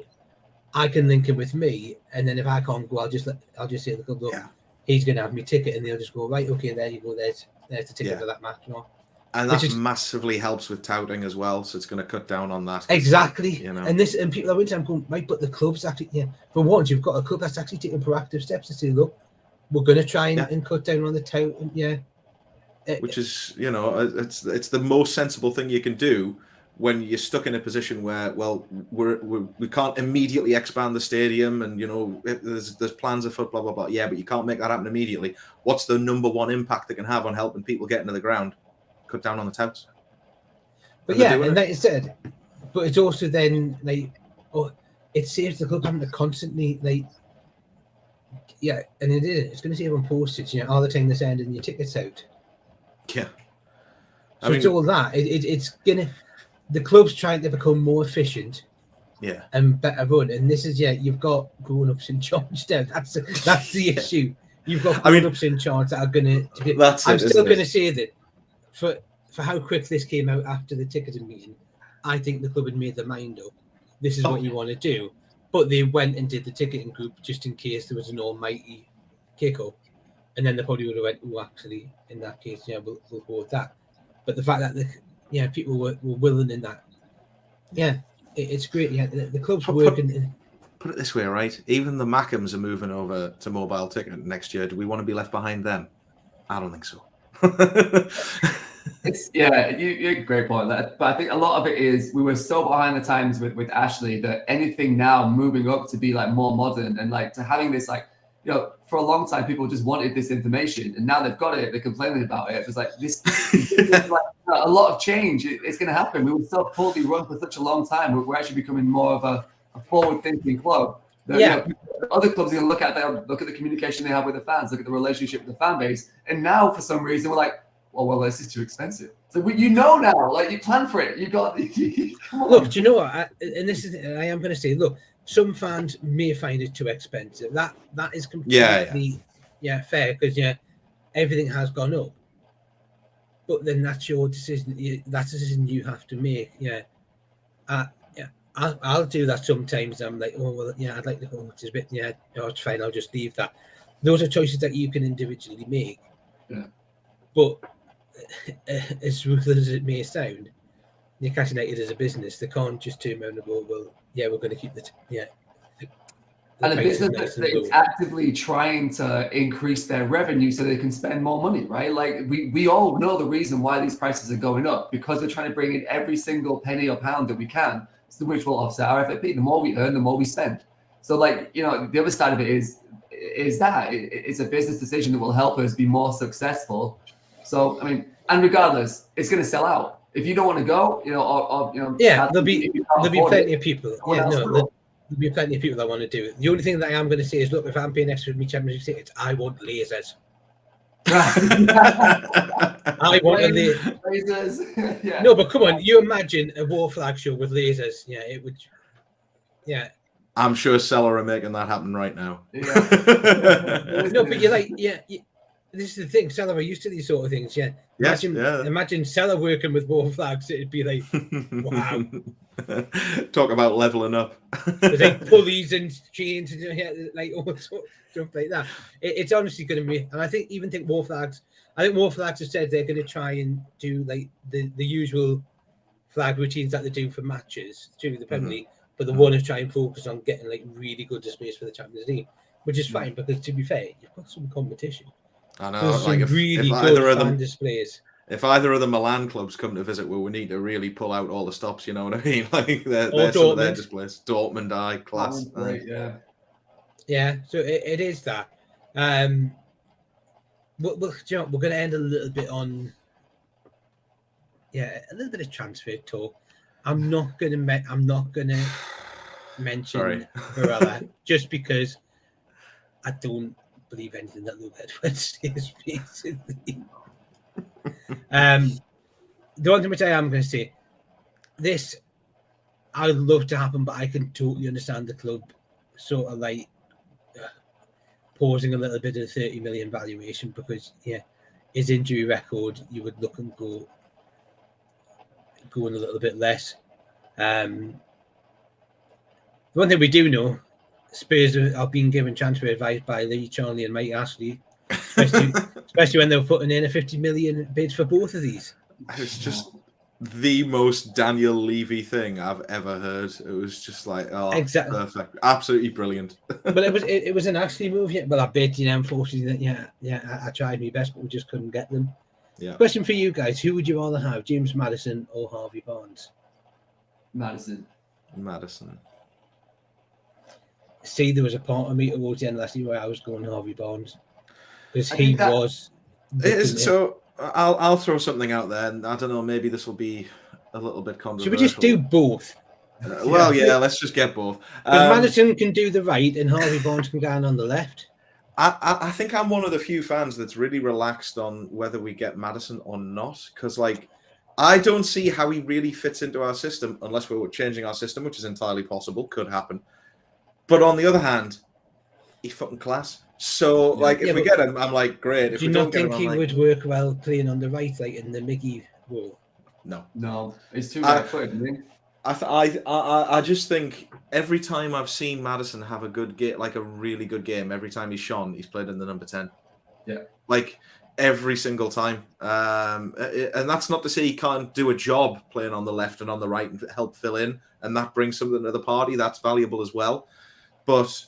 I can link him with me, and then if I can't go, I'll just say to the club, look, he's going to have me ticket, and they'll just go, right, okay, there you go, there's the ticket for that match. And that massively helps with touting as well, so it's going to cut down on that. Exactly. And people are I'm going, right, but the club's actually, for once, you've got a club that's actually taking proactive steps to say, look, we're going to try and cut down on the tout, which is, it's the most sensible thing you can do when you're stuck in a position where, we can't immediately expand the stadium, and there's plans afoot, blah blah blah. Yeah, but you can't make that happen immediately. What's the number one impact it can have on helping people get into the ground? Cut down on the touts. But like you said, but it's also then it saves the club having to constantly Yeah, and it's going to save on postage. You know, all the time they're sending your tickets out. Yeah. So it's all that. It's gonna. The club's trying to become more efficient. Yeah. And better run. And this is you've got grown-ups in charge now. That's the issue. You've got grown-ups in charge that are gonna. I'm still going to say that for how quick this came out after the ticketing meeting, I think the club had made their mind up. This is what you want to do. But they went and did the ticketing group just in case there was an almighty kick-up. And then they probably would have went, oh, actually, in that case, we'll go with that. But the fact that people were willing in that, it's great. Yeah, the club's working. Put it this way, right? Even the Mackhams are moving over to mobile ticket next year. Do we want to be left behind them? I don't think so. You great point. But I think a lot of it is we were so behind the times with Ashley that anything now moving up to be like more modern and like to having this like, for a long time people just wanted this information and now they've got it. They're complaining about it. It's like this is like a lot of change. It's going to happen. We were so poorly run for such a long time. We're actually becoming more of a forward-thinking club. Other clubs are going to look at the communication they have with the fans, look at the relationship with the fan base, and now for some reason we're like, well, this is too expensive. So now, like you plan for it. You got. Come on. Look, do you know what? I am going to say, look, some fans may find it too expensive. That is completely fair because everything has gone up. But then that's your decision. That's a decision you have to make. I'll do that sometimes. I'm like, oh well, I'd like to go. It's a bit, it's fine. I'll just leave that. Those are choices that you can individually make. Yeah. But as ruthless as it may sound, Newcastle United as a business, they can't just turn around and go, well, we're going to keep and a business that is actively trying to increase their revenue so they can spend more money, right? Like we all know the reason why these prices are going up because they're trying to bring in every single penny or pound that we can, which will offset our FFP. The more we earn, the more we spend. So like, the other side of it is that it's a business decision that will help us be more successful. So, I mean, and regardless, it's going to sell out. If you don't want to go, there'll be plenty of people. There'll be plenty of people that want to do it. The only thing that I am going to say is, look, if I'm paying extra for me Championship tickets, I want lasers. I want lasers. Yeah. No, but come on, you imagine a war flag show with lasers. Yeah, it would. Yeah. I'm sure Seller are making that happen right now. Yeah. No, but you're like, this is the thing. Seller are used to these sort of things. Yeah. Imagine Seller working with war flags. It'd be like, wow. Talk about leveling up. There's like pulleys and chains and like all sorts of stuff like that. It's honestly going to be, and I think war flags. I think war flags have said they're going to try and do like the usual flag routines that they do for matches during the Premier League, but the one is try and focus on getting like really good displays for the Champions League, which is fine because to be fair, you've got some competition. I know, like if good fan displays. If either of the Milan clubs come to visit, we need to really pull out all the stops. You know what I mean? Like they're some of their displays. Dortmund, class. Right, yeah. So it is that. We're going to end a little bit on a little bit of transfer talk. I'm not going to mention Varela just because I don't believe anything that Luke Edwards says, basically. The one thing which I am going to say, this I would love to happen, but I can totally understand the club sort of like pausing a little bit of 30 million valuation because his injury record, you would look and going a little bit less. The one thing we do know, Spurs are being given transfer advice by Lee Charnley and Mike Ashley, especially when they were putting in a 50 million bid for both of these. It's just the most Daniel Levy thing I've ever heard. It was just like, exactly perfect, absolutely brilliant. But it was an Ashley move. Well, I bid, unfortunately, I tried my best, but we just couldn't get them. Yeah. Question for you guys: who would you rather have, James Maddison or Harvey Barnes? Madison. See, there was a part of me towards the end last year where I was going Harvey Barnes because he was. So I'll throw something out there, and I don't know. Maybe this will be a little bit controversial. Should we just do both? Let's just get both. Because Madison can do the right, and Harvey Barnes can go on the left. I think I'm one of the few fans that's really relaxed on whether we get Maddison or not, because like I don't see how he really fits into our system unless we were changing our system, which is entirely possible, could happen. But on the other hand, he's fucking class. So like if we get him, I'm like great. If Do you we not don't get think him, he I'm like, would work well playing on the right, like in the Miggy role? No, it's too right-footed, isn't he? I just think every time I've seen Maddison have a good game, like a really good game, every time he's shone, he's played in the number 10. Yeah. Like every single time. And that's not to say he can't do a job playing on the left and on the right and help fill in, and that brings something to the party. That's valuable as well. But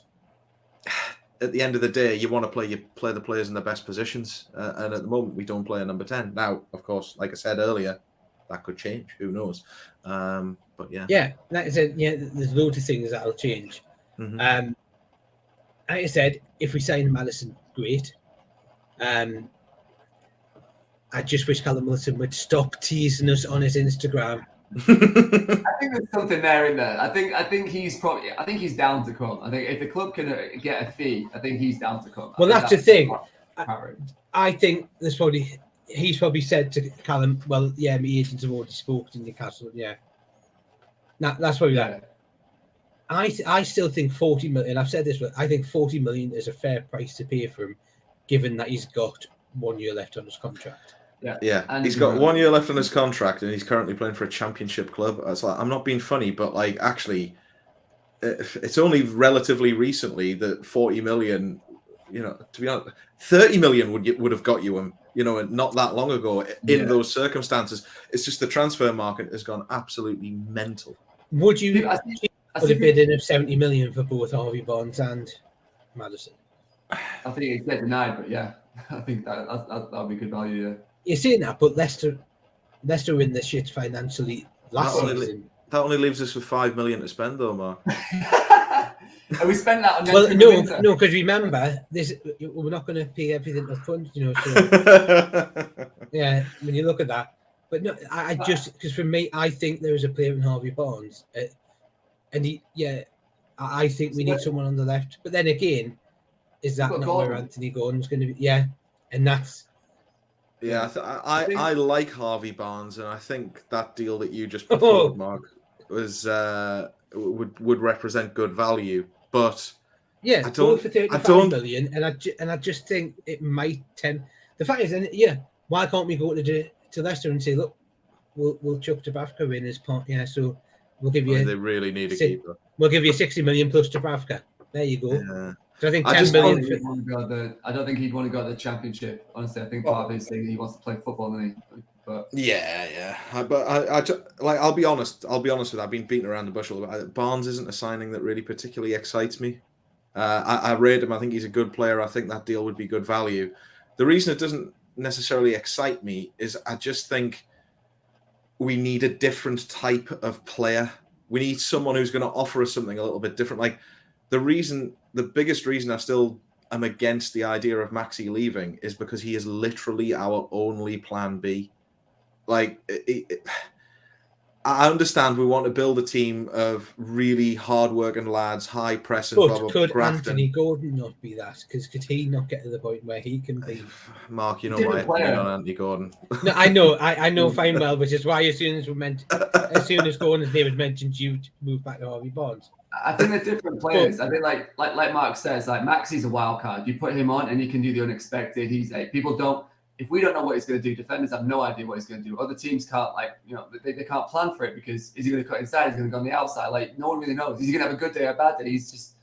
at the end of the day, you want to play the players in the best positions. And at the moment, we don't play a number 10. Now, of course, like I said earlier, that could change. Who knows? But yeah. Yeah, like I said, yeah, there's loads of things that'll change. Mm-hmm. Like I said, if we sign Maddison, great. I just wish Callum Wilson would stop teasing us on his Instagram. I think there's something there in there. I think he's down to come. I think if the club can get a fee, I think he's down to come. Well, that's the thing. I think he's probably said to Callum, well, yeah, my agents have already spoken to Newcastle. Yeah. That's probably that. I still think 40 million. I've said this, but I think 40 million is a fair price to pay for him, given that he's got 1 year left on his contract. Yeah. And he's got 1 year left on his contract, and he's currently playing for a championship club. It's like, I'm not being funny, but like actually, it's only relatively recently that 40 million. You know, to be honest, 30 million would have got you him. You know, not that long ago in those circumstances. It's just the transfer market has gone absolutely mental. Would you put a bid in of 70 million for both Harvey Barnes and Maddison? I think it's dead denied, but yeah, I think that'll be good value. Yeah. You're saying that, but Leicester were in the shit financially last season. That only leaves us with 5 million to spend, though, Mark. And we spent that on. Well, no, because remember, we're not going to pay everything up front, you know. So, yeah, when you look at that, but no, I just because for me, I think there is a player in Harvey Barnes, and I think we need someone on the left. But then again, is that not where Anthony Gordon's going to be? Yeah, and that's. Yeah, I like Harvey Barnes, and I think that deal that you just put forward, Mark, was would represent good value. But yeah, I don't for 35 million, and I just think it might tend. The fact is, why can't we go to Leicester and say, look, we'll chuck Dubravka in as part? Yeah, so we'll give you. They really need a keeper. We'll give you 60 million plus Dubravka. There you go. Yeah. So I think 10 million. I don't think he'd want to go to the championship. Honestly, I think part of his thing he wants to play football, doesn't he? But I'll be honest. I'll be honest with you. I've been beating around the bush a little bit. Barnes isn't a signing that really particularly excites me. I rate him. I think he's a good player. I think that deal would be good value. The reason it doesn't necessarily excite me is I just think we need a different type of player. We need someone who's going to offer us something a little bit different. Like the biggest reason I still am against the idea of Maxi leaving is because he is literally our only plan B. Like, I understand we want to build a team of really hard-working lads, high-pressing, but could Anthony Gordon not be that? Because could he not get to the point where he can be? Mark, you know my opinion on Anthony Gordon. No, I know fine well, which is why as soon as Gordon's name was mentioned, you moved back to Harvey Barnes. I think they're different players. I think like Mark says, like Maxi's a wild card. You put him on and you can do the unexpected. He's like, people don't. If we don't know what he's going to do, defenders have no idea what he's going to do. Other teams can't, they can't plan for it because is he going to cut inside? Is he going to go on the outside? Like, no one really knows. Is he going to have a good day or a bad day? He's just.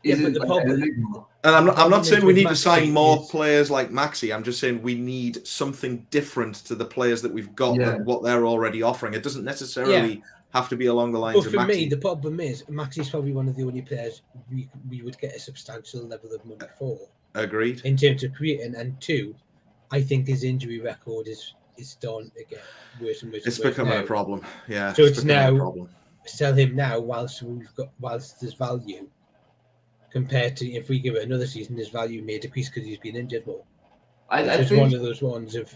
But the problem, and I'm not saying we need to sign more players like Maxi. I'm just saying we need something different to the players that we've got than what they're already offering. It doesn't necessarily have to be along the lines of Maxi. But for me, the problem is Maxi's probably one of the only players we would get a substantial level of money for. Agreed. In terms of creating, and two, I think his injury record is starting to get worse and worse. It's becoming a problem. Yeah. So it's now sell him now whilst there's value, compared to if we give it another season, his value may decrease because he's been injured more. It's one of those ones of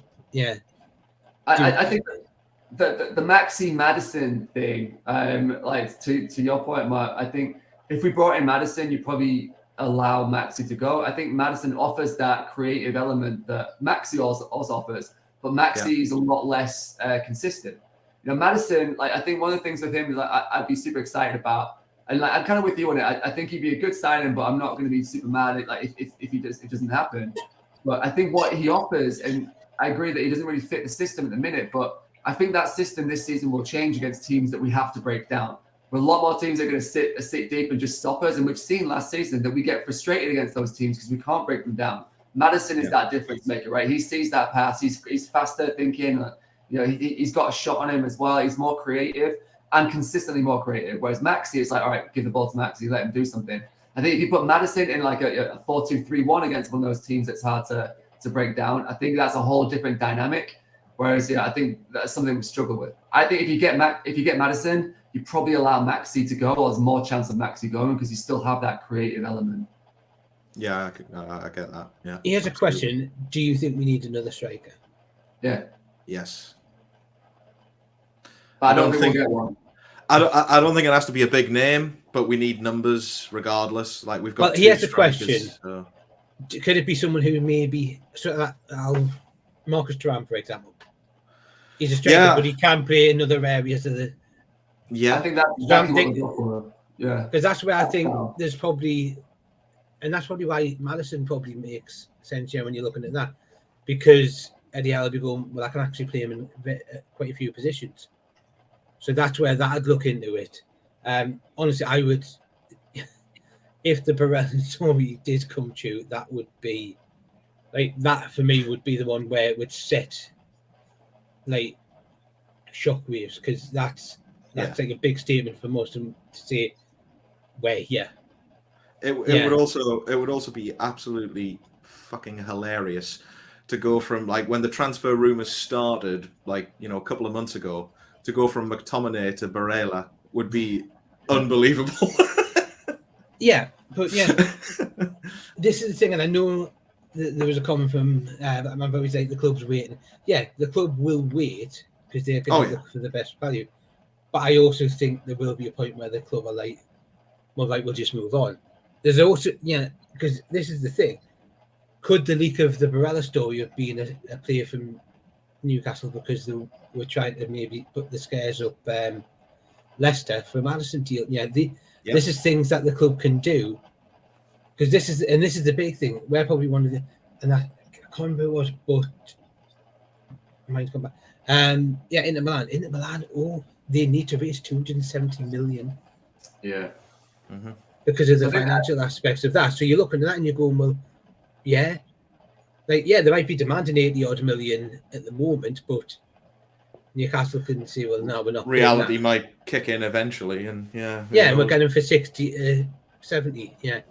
I think the Maxi Maddison thing, like to your point, Mark, I think if we brought in Maddison, you probably allow Maxi to go. I think Maddison offers that creative element that Maxi also offers, but Maxi is a lot less consistent. You know, Maddison, like I think one of the things with him is like, I'd be super excited about, and like I'm kind of with you on it. I think he'd be a good signing, but I'm not going to be super mad at like if it doesn't happen. But I think what he offers, and I agree that he doesn't really fit the system at the minute, but I think that system this season will change against teams that we have to break down. But a lot more teams are going to sit deep and just stop us. And we've seen last season that we get frustrated against those teams because we can't break them down. Maddison is that difference maker, right? He sees that pass. He's faster thinking. You know, he's got a shot on him as well. He's more creative and consistently more creative. Whereas Maxi, it's like, all right, give the ball to Maxi, let him do something. I think if you put Maddison in like a 4-2-3-1 against one of those teams that's hard to break down, I think that's a whole different dynamic. Whereas, yeah, I think that's something we struggle with. I think if you get Maddison, you probably allow Maxi to go, or there's more chance of Maxi going because you still have that creative element. Yeah, I get that. Yeah. Here's a question: do you think we need another striker? Yeah. Yes. But I don't think we'll get one. I don't think it has to be a big name, but we need numbers regardless. Like we've got. Well, here's the question: so. Could it be someone who maybe Marcus Thuram, for example? He's a striker, but he can play in other areas of the. Yeah, I think that's exactly what we're looking for. Yeah, because that's where I think there's probably, and that's probably why Maddison probably makes sense when you're looking at that, because Eddie Howe will be going, well, I can actually play him in quite a few positions, so that's where I'd look into it. Honestly, I would, if the Barella story did come true, that would be like that for me would be the one where it would set like shockwaves, because that's like a big statement for most of them to say, "Wait, It would also be absolutely fucking hilarious to go from like when the transfer rumors started, like a couple of months ago, to go from McTominay to Barella would be unbelievable. Yeah, but this is the thing, and I know there was a comment from I remember it was like the club's waiting. Yeah, the club will wait because they're going to look for the best value. But I also think there will be a point where the club are like, well, we'll just move on. There's also, because this is the thing. Could the leak of the Barella story have been a player from Newcastle because they were trying to maybe put the scares up Leicester for Maddison deal? This is things that the club can do. Because this is the big thing. We're probably one of the, and I can't remember what, but I might come back. Inter Milan, they need to raise 270 million. Yeah. Mm-hmm. Because of the financial aspects of that. So you're looking at that and you're going, well, they might be demanding 80 odd million at the moment, but Newcastle can say, well, no, we're not. Reality might kick in eventually, and we're getting for 60, 70, They're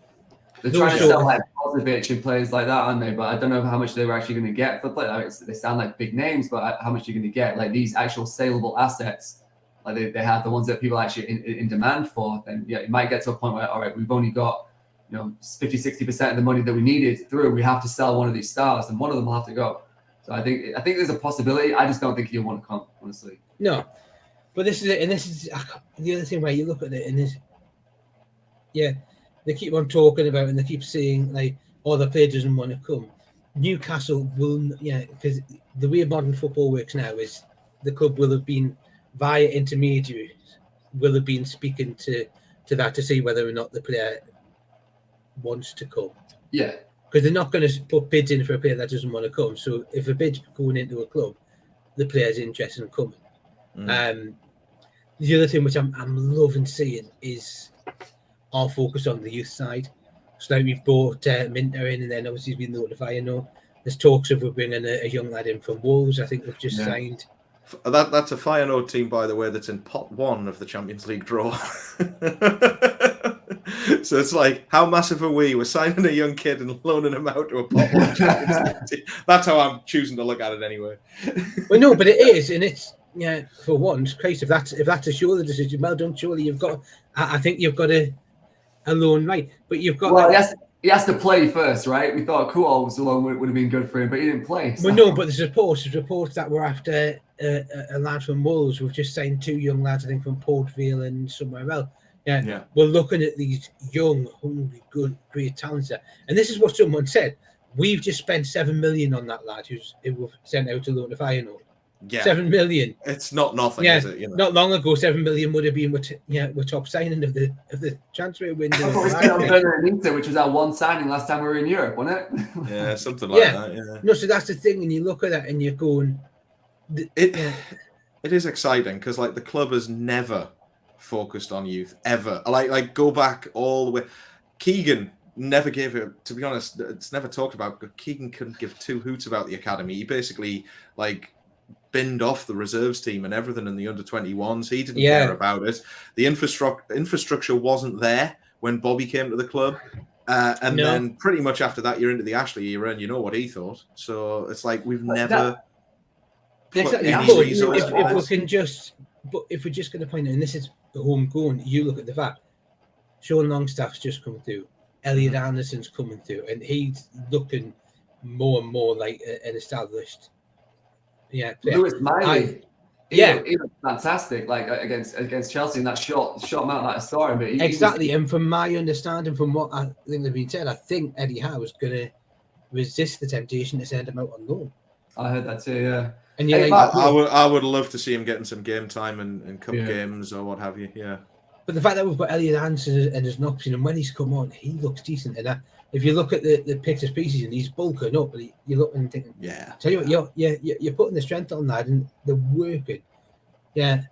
trying to sell like Brozovic and players like that, aren't they? But I don't know how much they were actually going to get for players. They sound like big names, but how much are you going to get? Like these actual saleable assets, like they have the ones that people actually in demand for. Then it might get to a point where, all right, we've only got 50-60% of the money that we needed through. We have to sell one of these stars, and one of them will have to go. So I think there's a possibility. I just don't think he'll want to come, honestly. No, but this is it, and this is the other thing where you look at it, and this, they keep on talking about, and they keep saying like, "Oh, the player doesn't want to come." Newcastle will, because the way modern football works now is the club will have been via intermediaries, will have been speaking to that to see whether or not the player wants to come. Yeah. Because they're not going to put bids in for a player that doesn't want to come. So if a bid's going into a club, the player's interested in coming. The other thing which I'm loving seeing is our focus on the youth side. So now we've brought Minter in, and then obviously he's been notified. There's talks of we're bringing a young lad in from Wolves. I think we've just signed. That's a Feyenoord team, by the way, that's in pot 1 of the Champions League draw. So it's like, how massive are we? We're signing a young kid and loaning him out to a pot 1 Champions League team. That's how I'm choosing to look at it anyway. Well, no, but it is, and it's for once, Christ, if that's a shoulder decision, well done. Surely you've got. I think you've got a loan right, but you've got. Well, he has to play first, right? We thought Kual alone would have been good for him, but he didn't play. So. Well, no, but there's reports that we're after a lad from Wolves. We've just signed 2 young lads, I think, from Port Vale and somewhere else. Yeah, we're looking at these young, hungry, good, great talents there. And this is what someone said. We've just spent 7 million on that lad who was sent out to loan to Feyenoord. Yeah. 7 million. It's not nothing, is it? You know? Not long ago, 7 million would have been we're top signing of the transfer window. I thought we spent on Bernard, which was our one signing last time we were in Europe, wasn't it? Yeah, something like that. Yeah. No, so that's the thing, and you look at that and you're going. It is exciting because like the club has never focused on youth ever. Like go back all the way. Keegan never gave it. To be honest, it's never talked about. But Keegan couldn't give two hoots about the academy. He basically like binned off the reserves team and everything in the under-21s. He didn't care about it. The infrastructure wasn't there when Bobby came to the club. Then pretty much after that, you're into the Ashley era, and you know what he thought. So it's like we've never. If we're just going to point out, and this is homegrown, you look at the fact Sean Longstaff's just come through, Elliot Anderson's coming through, and he's looking more and more like an established. Yeah, Lewis Miley. He was fantastic. Like against Chelsea in that short amount that I saw him. But exactly, and from my understanding, from what I think has been said, I think Eddie Howe's going to resist the temptation to send him out on loan. I heard that too. Yeah. And I would love to see him getting some game time in cup games or what have you. Yeah. But the fact that we've got Elliot Anderson and as an option, and when he's come on, he looks decent. And if you look at the pictures pieces, and he's bulking up, but you look and thinking, tell you what, you're putting the strength on that, and they're working. Yeah.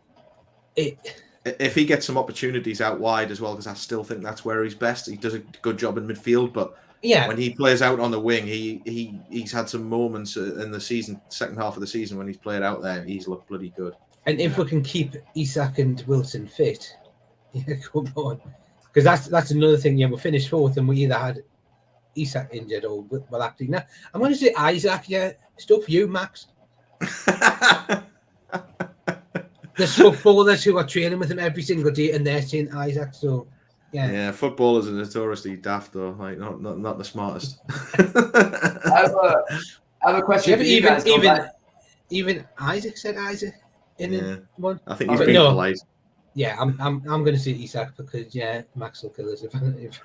If he gets some opportunities out wide as well, because I still think that's where he's best. He does a good job in midfield, but when he plays out on the wing, he's had some moments in the season, second half of the season when he's played out there. He's looked bloody good. And if we can keep Isak and Wilson fit, come on, because that's another thing. Yeah, we finished fourth, and we either had Isak injured or well, actually, now I'm going to say Isaac. Yeah, stuff you, Max. There's footballers who are training with him every single day, and they're saying Isaac. So. Yeah, footballers are notoriously daft, though. Like, not the smartest. I have a question. Even Isaac said Isaac in one. I think he's being polite. Yeah, I'm going to say Isak because Max will kill us if.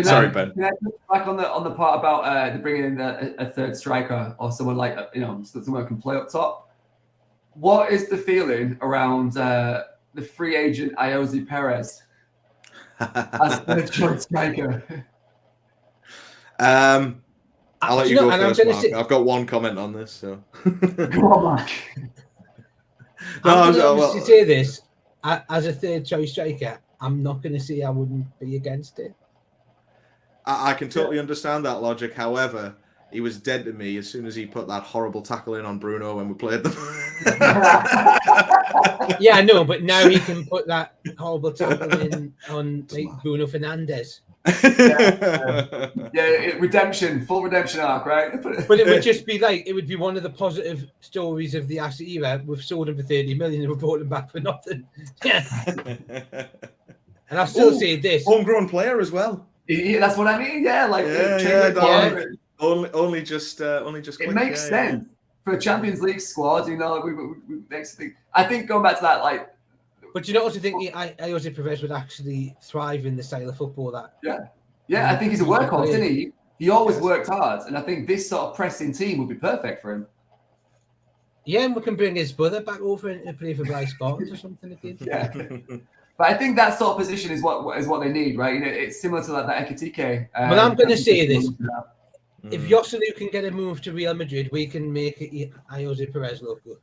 Sorry, Ben. Can I touch back on the part about bringing in a third striker or someone like someone who can play up top? What is the feeling around the free agent Iosi Perez? As third choice striker. I'll let you go first, Mark. I've got one comment on this. So go on, Mark. I'm going to say this as a third choice striker. I'm not going to say I wouldn't be against it. I can totally understand that logic. However, he was dead to me as soon as he put that horrible tackle in on Bruno when we played them. Yeah, I know, but now he can put that horrible tackle in on Bruno Fernandes. Redemption, full redemption arc, right? But it would just be like, it would be one of the positive stories of the Ashley era. We've sold him for 30 million and we brought him back for nothing. Yeah. And I still say this. Homegrown player as well. Yeah, that's what I mean. Yeah, like only just it makes sense for a Champions League squad. We next thing. I think going back to that, like. But you don't also think Iosi Perez would actually thrive in the style of football that. Yeah. I think he's a workhorse, isn't he? He always worked hard, and I think this sort of pressing team would be perfect for him. Yeah, and we can bring his brother back over and play for Bryce Barnes or something again. Yeah. But I think that sort of position is what they need, right? It's similar to like that Ekitike. But I'm going to say this: if Joselu can get a move to Real Madrid, we can make Iosi Perez look good.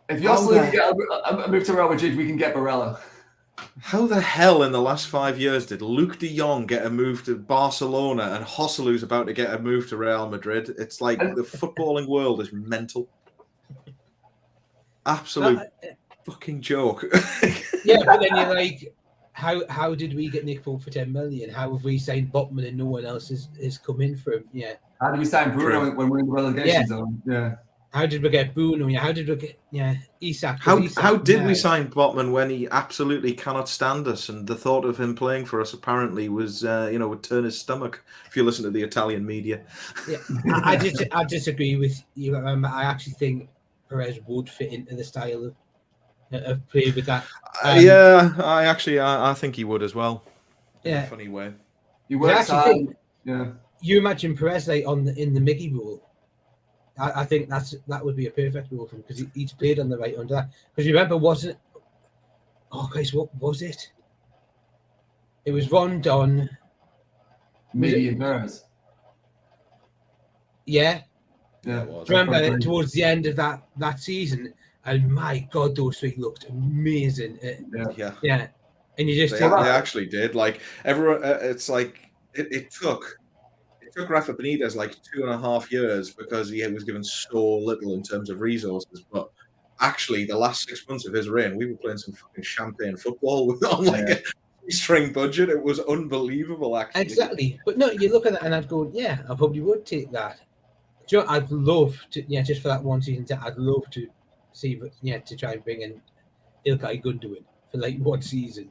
If Joselu can get a move to Real Madrid, we can get Barella. How the hell in the last 5 years did Luke de Jong get a move to Barcelona and Joselu's about to get a move to Real Madrid? It's like the footballing world is mental. Absolute fucking joke. Yeah, but then you're like, how did we get Nick Pope for 10 million? How have we signed Botman and no one else has come in for him? Yeah. How did we sign Bruno when we're in the relegation zone? Yeah. How did we get Bruno? How did we get Isak? How did we sign Botman when he absolutely cannot stand us? And the thought of him playing for us apparently was, would turn his stomach. If you listen to the Italian media. Yeah, I disagree with you. I actually think Perez would fit into the style of play with that. I think he would as well. In a funny way. He works hard. Yeah. You imagine Perez like in the Mickey role. I think that would be a perfect role for him because he's played on the right under that. Because remember, wasn't? Oh, guys, what was it? It was Rondon. Mickey and Perez. Yeah. Yeah. Remember towards the end of that season, and my God, those three looked amazing. Yeah. And you just they actually did. Like everyone, it's like it took Rafa Benitez like 2.5 years because he was given so little in terms of resources. But actually, the last 6 months of his reign, we were playing some fucking champagne football on like a string budget. It was unbelievable, actually. Exactly. But no, you look at that and I'd go, yeah, I probably would take that. Do you know, I'd love to, just for that one season, I'd love to see, to try and bring in Ilkay Gundogan for like one season.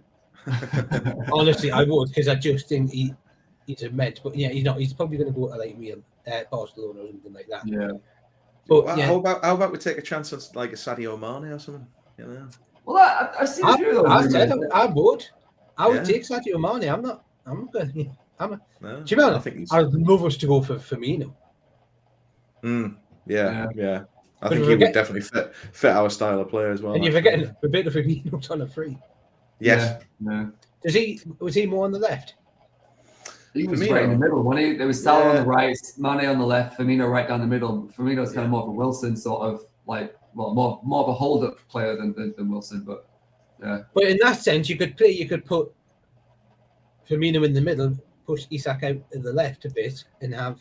Honestly, I would, because I just think he's immense. But he's not. He's probably going to go to like Real Barcelona or something like that. Yeah. But how about we take a chance on like a Sadio Mane or something? You know. Well, I've seen a few of those. I said I would. I would take Sadio Mane. I'm not going. Do you know? I'd love us to go for Firmino. Yeah. I think he would definitely fit our style of play as well. And you're forgetting a bit of Firmino's on a free. Yes. Yeah. Was he more on the left? He was right in the middle. There was Salah on the right, Mane on the left, Firmino right down the middle. Firmino's kind of more of a Wilson sort of more of a hold-up player than Wilson, but yeah. But in that sense, you could put Firmino in the middle, push Isak out to the left a bit, and have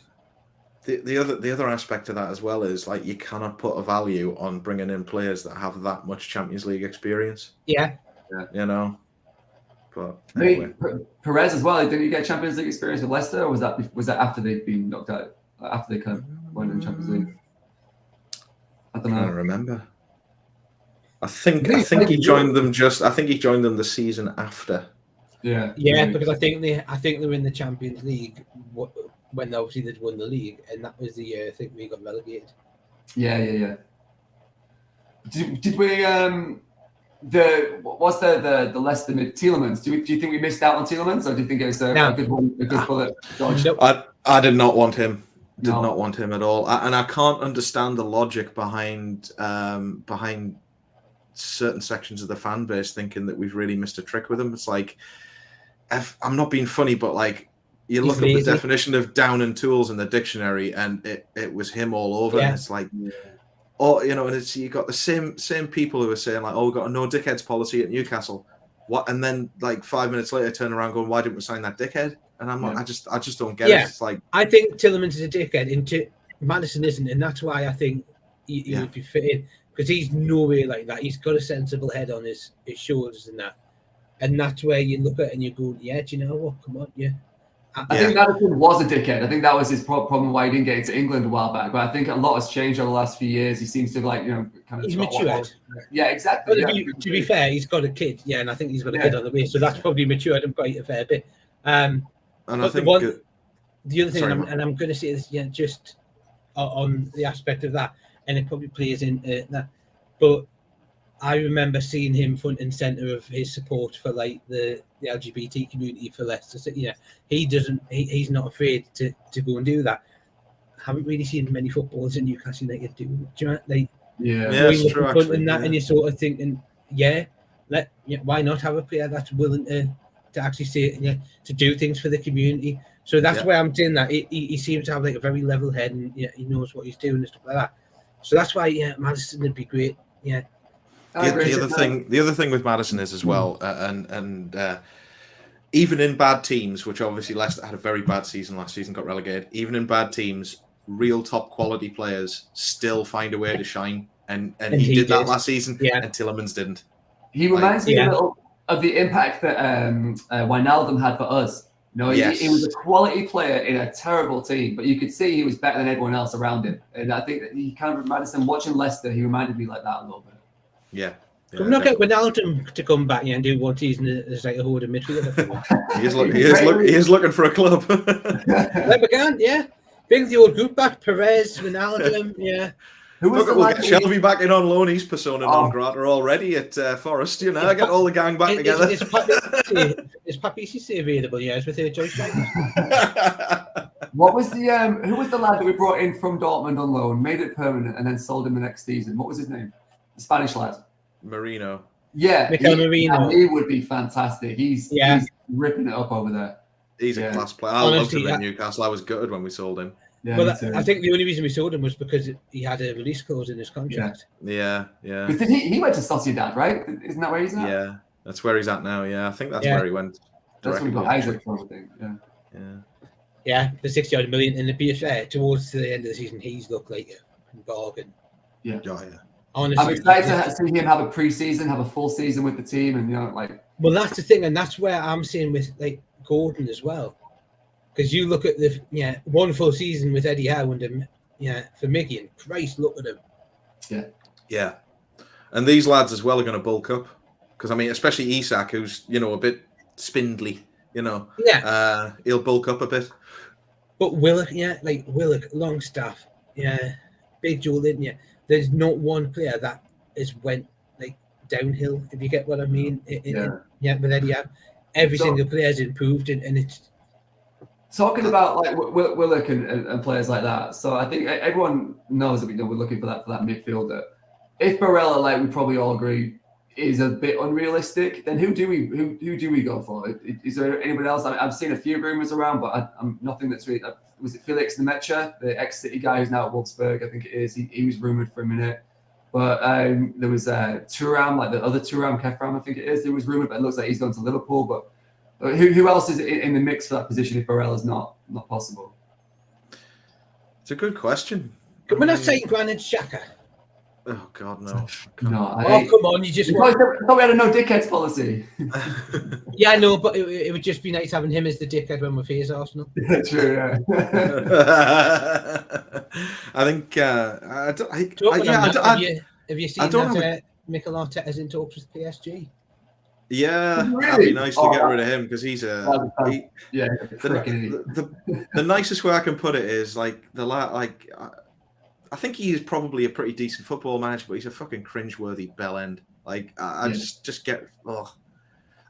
the other aspect of that as well is like you cannot put a value on bringing in players that have that much Champions League experience. Yeah. You know. But anyway. Perez as well. Didn't you get Champions League experience with Leicester, or was that after they'd been knocked out? After they kind of went in the Champions League? I don't know. I don't remember. I think he joined them the season after. Yeah. Yeah, because I think they were in the Champions League when obviously they'd won the league, and that was the year I think we got relegated. Yeah. Did we what's the Leicester mid Tielemans? Do you think we missed out on Tielemans, or do you think it was a good bullet dodge? I did not want him. Not want him at all. And I can't understand the logic behind certain sections of the fan base thinking that we've really missed a trick with him. It's like, I'm not being funny, but like you look at the definition of down and tools in the dictionary, and it was him all over. Yeah. And it's like. Or and you got the same people who are saying like, "Oh, we've got a no dickheads policy at Newcastle," and then like 5 minutes later, turn around going, "Why didn't we sign that dickhead?" And I'm like, I just don't get it. It's like I think Tielemans is a dickhead, and Maddison isn't, and that's why I think he would be fitting because he's nowhere like that. He's got a sensible head on his shoulders and that's where you look at it and you go, "Yeah, do you know what? Come on, yeah." I think Maddison was a dickhead. I think that was his problem why he didn't get into England a while back. But I think a lot has changed over the last few years. He seems to kind of. He's matured. Yeah, exactly. But to be fair, he's got a kid. Yeah, and I think he's got a kid on the way, so that's probably matured him quite a fair bit. And I think the other thing, and I'm going to say this, just on the aspect of that, and it probably plays in that, but I remember seeing him front and center of his support for like the LGBT community for Leicester City. He's not afraid to go and do that. I haven't really seen many footballers in Newcastle United do you know, like it's true, actually, and that, and you're sort of thinking, why not have a player that's willing to actually say to do things for the community? So that's why I'm saying that he seems to have like a very level head, and he knows what he's doing and stuff like that. So that's why Maddison would be great. Yeah. The other thing with Maddison is as well, and even in bad teams, which obviously Leicester had a very bad season last season, got relegated. Even in bad teams, real top quality players still find a way to shine, and he did that last season, and Tielemans didn't. He reminds me a little of the impact that Wijnaldum had for us. He was a quality player in a terrible team, but you could see he was better than everyone else around him. And I think that he kind of Maddison watching Leicester, he reminded me like that a little bit. Yeah. I'm not getting Wijnaldum to come back and do one season as like a holding midfielder. he is looking for a club. Again, bring the old group back. Perez, Wijnaldum, Who was the We'll lad get that Shelby back in on loan. He's persona non grata already at Forest. You know, get all the gang back together. Is Papisi still available? Yes, with her choice drivers. What was the who was the lad that we brought in from Dortmund on loan, made it permanent, and then sold him the next season? What was his name? The Spanish lad. Marino. Yeah, Mikel Marino. He would be fantastic. He's ripping it up over there. He's a class player. I loved him at Newcastle. I was gutted when we sold him. Yeah, well, I think the only reason we sold him was because he had a release clause in his contract. Yeah. Because he went to Sociedad, right? Isn't that where he's at? Yeah, that's where he's at now. Yeah, I think that's where he went. That's when we got Isaac from, I think. Yeah, the 60-odd million. And to be fair, towards the end of the season, he's looked like a bargain. Yeah. Honestly, I'm excited to see him have a pre-season, have a full season with the team, and Well, that's the thing, and that's where I'm seeing with Gordon as well. Because you look at the one full season with Eddie Howe and for Mickey, and Christ, look at him. Yeah, and these lads as well are going to bulk up because I mean, especially Isak, who's a bit spindly. He'll bulk up a bit. But Willock, Longstaff, Big Joe Linton, there's not one player that has went downhill. If you get what I mean, with Eddie Howe, every single player's improved, and it's. Talking about Willock and players like that, so I think everyone knows that we're looking for that midfielder. If Barella, we probably all agree, is a bit unrealistic, then who do we go for? Is there anybody else? I've seen a few rumors around, but I'm nothing that's really. Was it Felix Nemecha, the ex-City guy who's now at Wolfsburg? I think it is. He was rumored for a minute, but there was Thuram, the other Thuram, Kefram, I think it is. It was rumored, but it looks like he's gone to Liverpool, but. Who else is in the mix for that position if Barella's not possible? It's a good question. We're not saying Granit Xhaka. Oh God, no! Come on! You just I thought we had a no dickheads policy. Yeah, no, but it would just be nice having him as the dickhead when we face Arsenal. Yeah, true. Yeah. I think. Have you seen that Mikel Arteta's in talks with PSG? Yeah, really? That'd be nice to get rid of him because he's the nicest way I can put it is I think he is probably a pretty decent football manager, but he's a fucking cringeworthy bellend. Just get. Oh.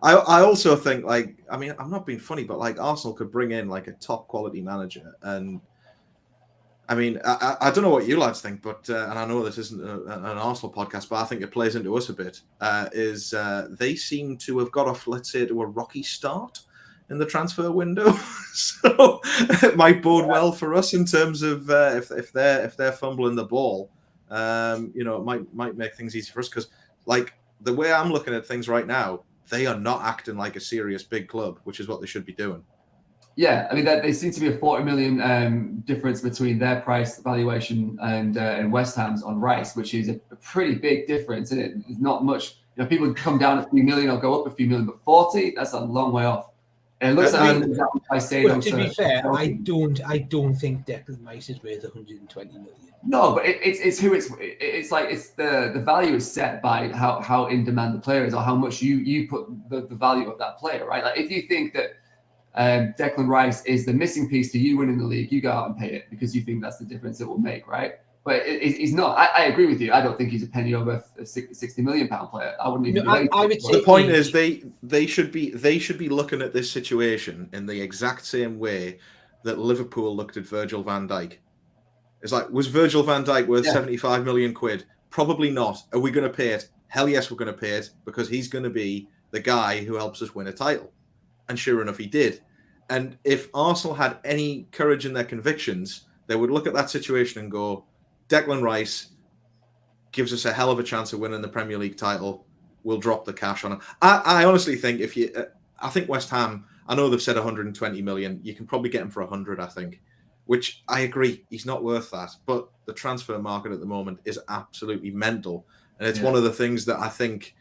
I also think I'm not being funny, but Arsenal could bring in a top quality manager, and I mean I don't know what you lads think, but and I know this isn't an Arsenal podcast, but I think it plays into us a bit. They seem to have got off, let's say, to a rocky start in the transfer window, so it might bode well for us in terms of if they're fumbling the ball, it might make things easy for us because the way I'm looking at things right now, they are not acting like a serious big club, which is what they should be doing. Yeah, I mean, they seem to be a 40 million difference between their price valuation and West Ham's on Rice, which is a pretty big difference, and it's not much. People come down a few million or go up a few million, but 40, that's a long way off. And it looks like to be fair, I don't think Declan Rice is worth 120 million. No, but it's the value is set by how in demand the player is or how much you put the value of that player, right? If you think that Declan Rice is the missing piece to you winning the league, you go out and pay it because you think that's the difference it will make, right? But he's not. I agree with you. I don't think he's a penny over a £60 million player. I wouldn't even. I would say the point is they should be looking at this situation in the exact same way that Liverpool looked at Virgil van Dijk. It's was Virgil van Dijk worth 75 million quid? Probably not. Are we going to pay it? Hell yes, we're going to pay it because he's going to be the guy who helps us win a title. And sure enough, he did. And if Arsenal had any courage in their convictions, they would look at that situation and go, Declan Rice gives us a hell of a chance of winning the Premier League title. We'll drop the cash on him. I honestly think I think West Ham, I know they've said 120 million. You can probably get him for 100, I think, which I agree. He's not worth that. But the transfer market at the moment is absolutely mental. And it's one of the things that I think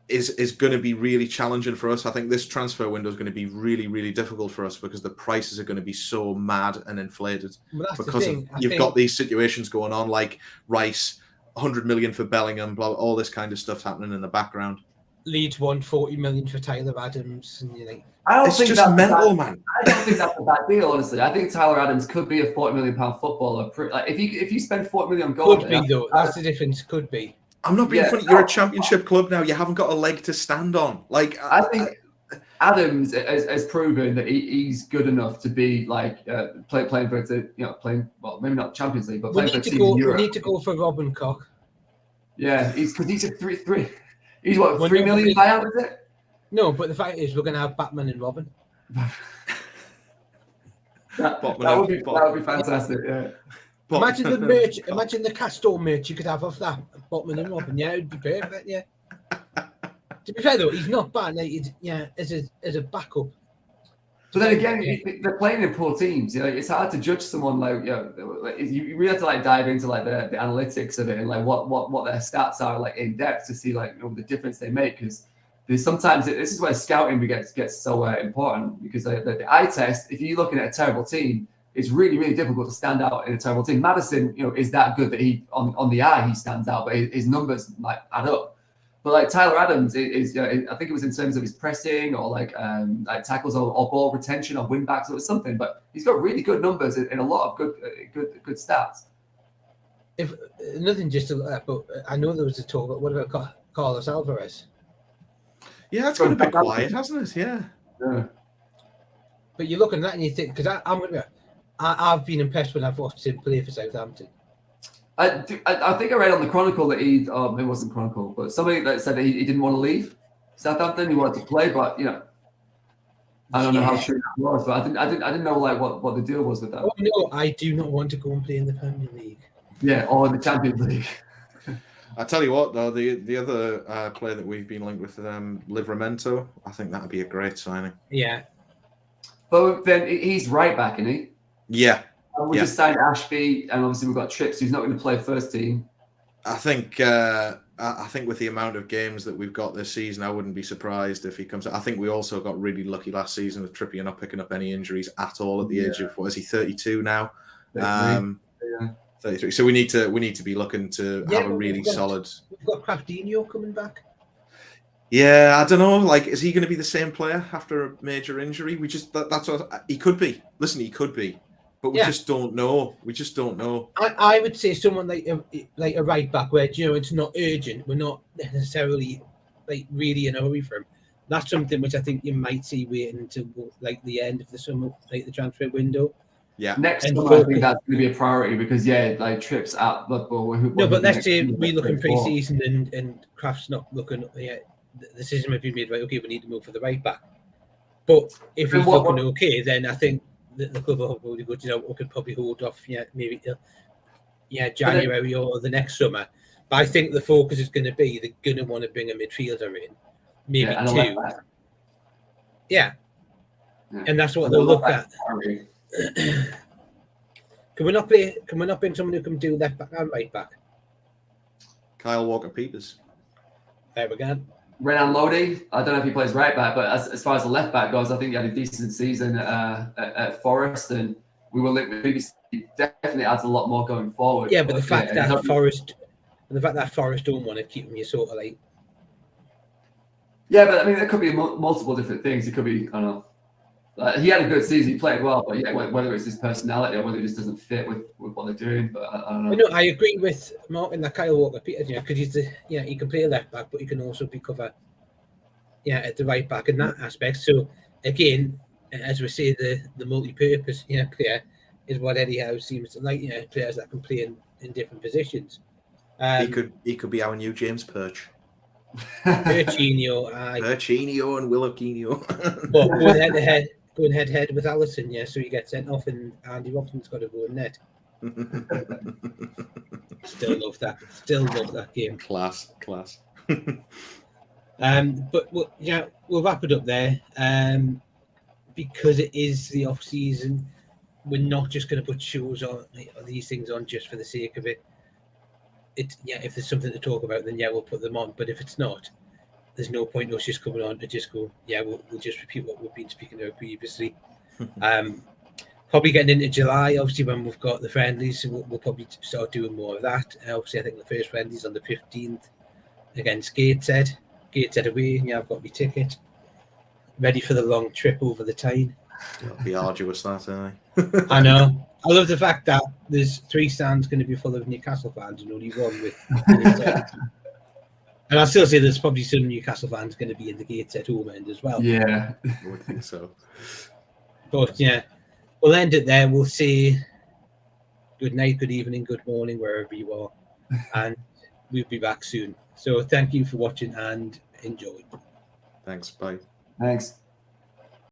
is going to be really challenging for us. I think this transfer window is going to be really, really difficult for us because the prices are going to be so mad and inflated. Because you've got these situations going on like Rice, 100 million for Bellingham, all this kind of stuff happening in the background. Leeds won 40 million for Tyler Adams, and you're like, I don't It's think just that's mental, man. I don't think that's a bad deal, honestly. I think Tyler Adams could be a £40 million footballer. Like, if you spend £40 million on gold, could be though. That's the difference. Could be. I'm not being funny. You're a championship club now. You haven't got a leg to stand on. Like I think Adams has proven that he's good enough to be like playing for playing well, maybe not Champions League, but We playing for a need to team go. in We Europe. need to go for Robin Koch. Yeah, he's a three. He's what, We're 3 not million gonna- buyout, is it? No, but the fact is, we're going to have Batman and Robin. That would be fantastic. Yeah. Imagine the merch. Imagine the Castor merch you could have off that Batman and Robin. Yeah, it'd be perfect. Yeah. To be fair though, he's not bad. Like, as a backup. But then again, they're playing in poor teams. It's hard to judge someone like you really have to like dive into like the analytics of it and like what their stats are like in depth to see like the difference they make. Because there's sometimes this is where scouting gets so important because the eye test. If you're looking at a terrible team, it's really difficult to stand out in a terrible team. Madison, is that good that he on the eye he stands out, but his numbers like add up. But like Tyler Adams is I think it was in terms of his pressing or like tackles or ball retention or win backs or something. But he's got really good numbers in a lot of good stats. If nothing just to look at, but I know there was a talk. But what about Carlos Alvarez? Yeah, it's got a bit quiet, hasn't it? Yeah. But you look at that and you think, because I've been impressed when I've watched him play for Southampton. I think I read on the Chronicle that it wasn't Chronicle, but somebody that said that he didn't want to leave Southampton. He wanted to play, but I don't know how true that was. But I didn't know like what the deal was with that. Oh no, I do not want to go and play in the Premier League. Yeah, or in the Champions League. I tell you what, though, the other player that we've been linked with, Livramento, I think that'd be a great signing. Yeah, but then he's right back, isn't he? Yeah. And we just signed Ashby, and obviously we've got Trips, who's not going to play first team. I think with the amount of games that we've got this season, I wouldn't be surprised if he comes. I think we also got really lucky last season with Trippier not picking up any injuries at all at the age of, what is he, 32 now? 33. So we need to be looking to have a really solid. We've got Craftinho coming back. Yeah, I don't know. Like, is he going to be the same player after a major injury? That's what he could be. Listen, he could be. But we just don't know. We just don't know. I would say someone like a right back where it's not urgent. We're not necessarily like really in a hurry for him. That's something which I think you might see waiting until like the end of the summer, like the transfer window. Yeah. Next summer, I think that's going to be a priority because like Trips out. But let's say we look in pre-season and Kraft's not looking. The decision might be made. Right, okay, we need to move for the right back. But if he's looking okay, then I think the club will probably go, we could probably hold off, maybe January or the next summer. But I think the focus is going to be they're going to want to bring a midfielder in, maybe two. Yeah. And that's what they'll look at. Can we not bring someone who can do left back and right back? Kyle Walker-Peters. There we go. Renan Lodi, I don't know if he plays right back, but as far as the left back goes, I think he had a decent season at Forest, and we were linked with previously. He definitely adds a lot more going forward. Yeah, but the fact that Forest don't want to keep him, you sort of like. Yeah, but I mean, there could be multiple different things. It could be, I don't know. He had a good season. He played well, but whether it's his personality or whether it just doesn't fit with what they're doing, but I don't know. No, I agree with Martin that Kyle Walker-Peters, because he can play a left back, but he can also be covered, at the right back in that aspect. So again, as we say, the multi-purpose, player is what Eddie Howe seems to like. Players that can play in different positions. He could be our new James Perch. Perchinho and Willoquinho. But going head to head with Allison, so he gets sent off, and Andy Robson's got to go in net. Still love that game. Class. But we'll wrap it up there. Because it is the off season, we're not just going to put shows on these things on just for the sake of it. If there's something to talk about, then we'll put them on. But if it's not, there's no point in us just coming on to just go, we'll just repeat what we've been speaking about previously. Probably getting into July, obviously, when we've got the friendlies, so we'll probably start doing more of that. Obviously, I think the first friendly's on the 15th against Gateshead. Gateshead away. Yeah, I've got my ticket. Ready for the long trip over the Tyne. It'll be arduous, that, isn't I know. I love the fact that there's 3 stands going to be full of Newcastle fans and only one with Gateshead. And I still say there's probably some Newcastle fans going to be in the Gateshead home end as well. Yeah. I would think so. But yeah, we'll end it there. We'll say good night, good evening, good morning, wherever you are. And we'll be back soon. So thank you for watching and enjoy. Thanks. Bye. Thanks.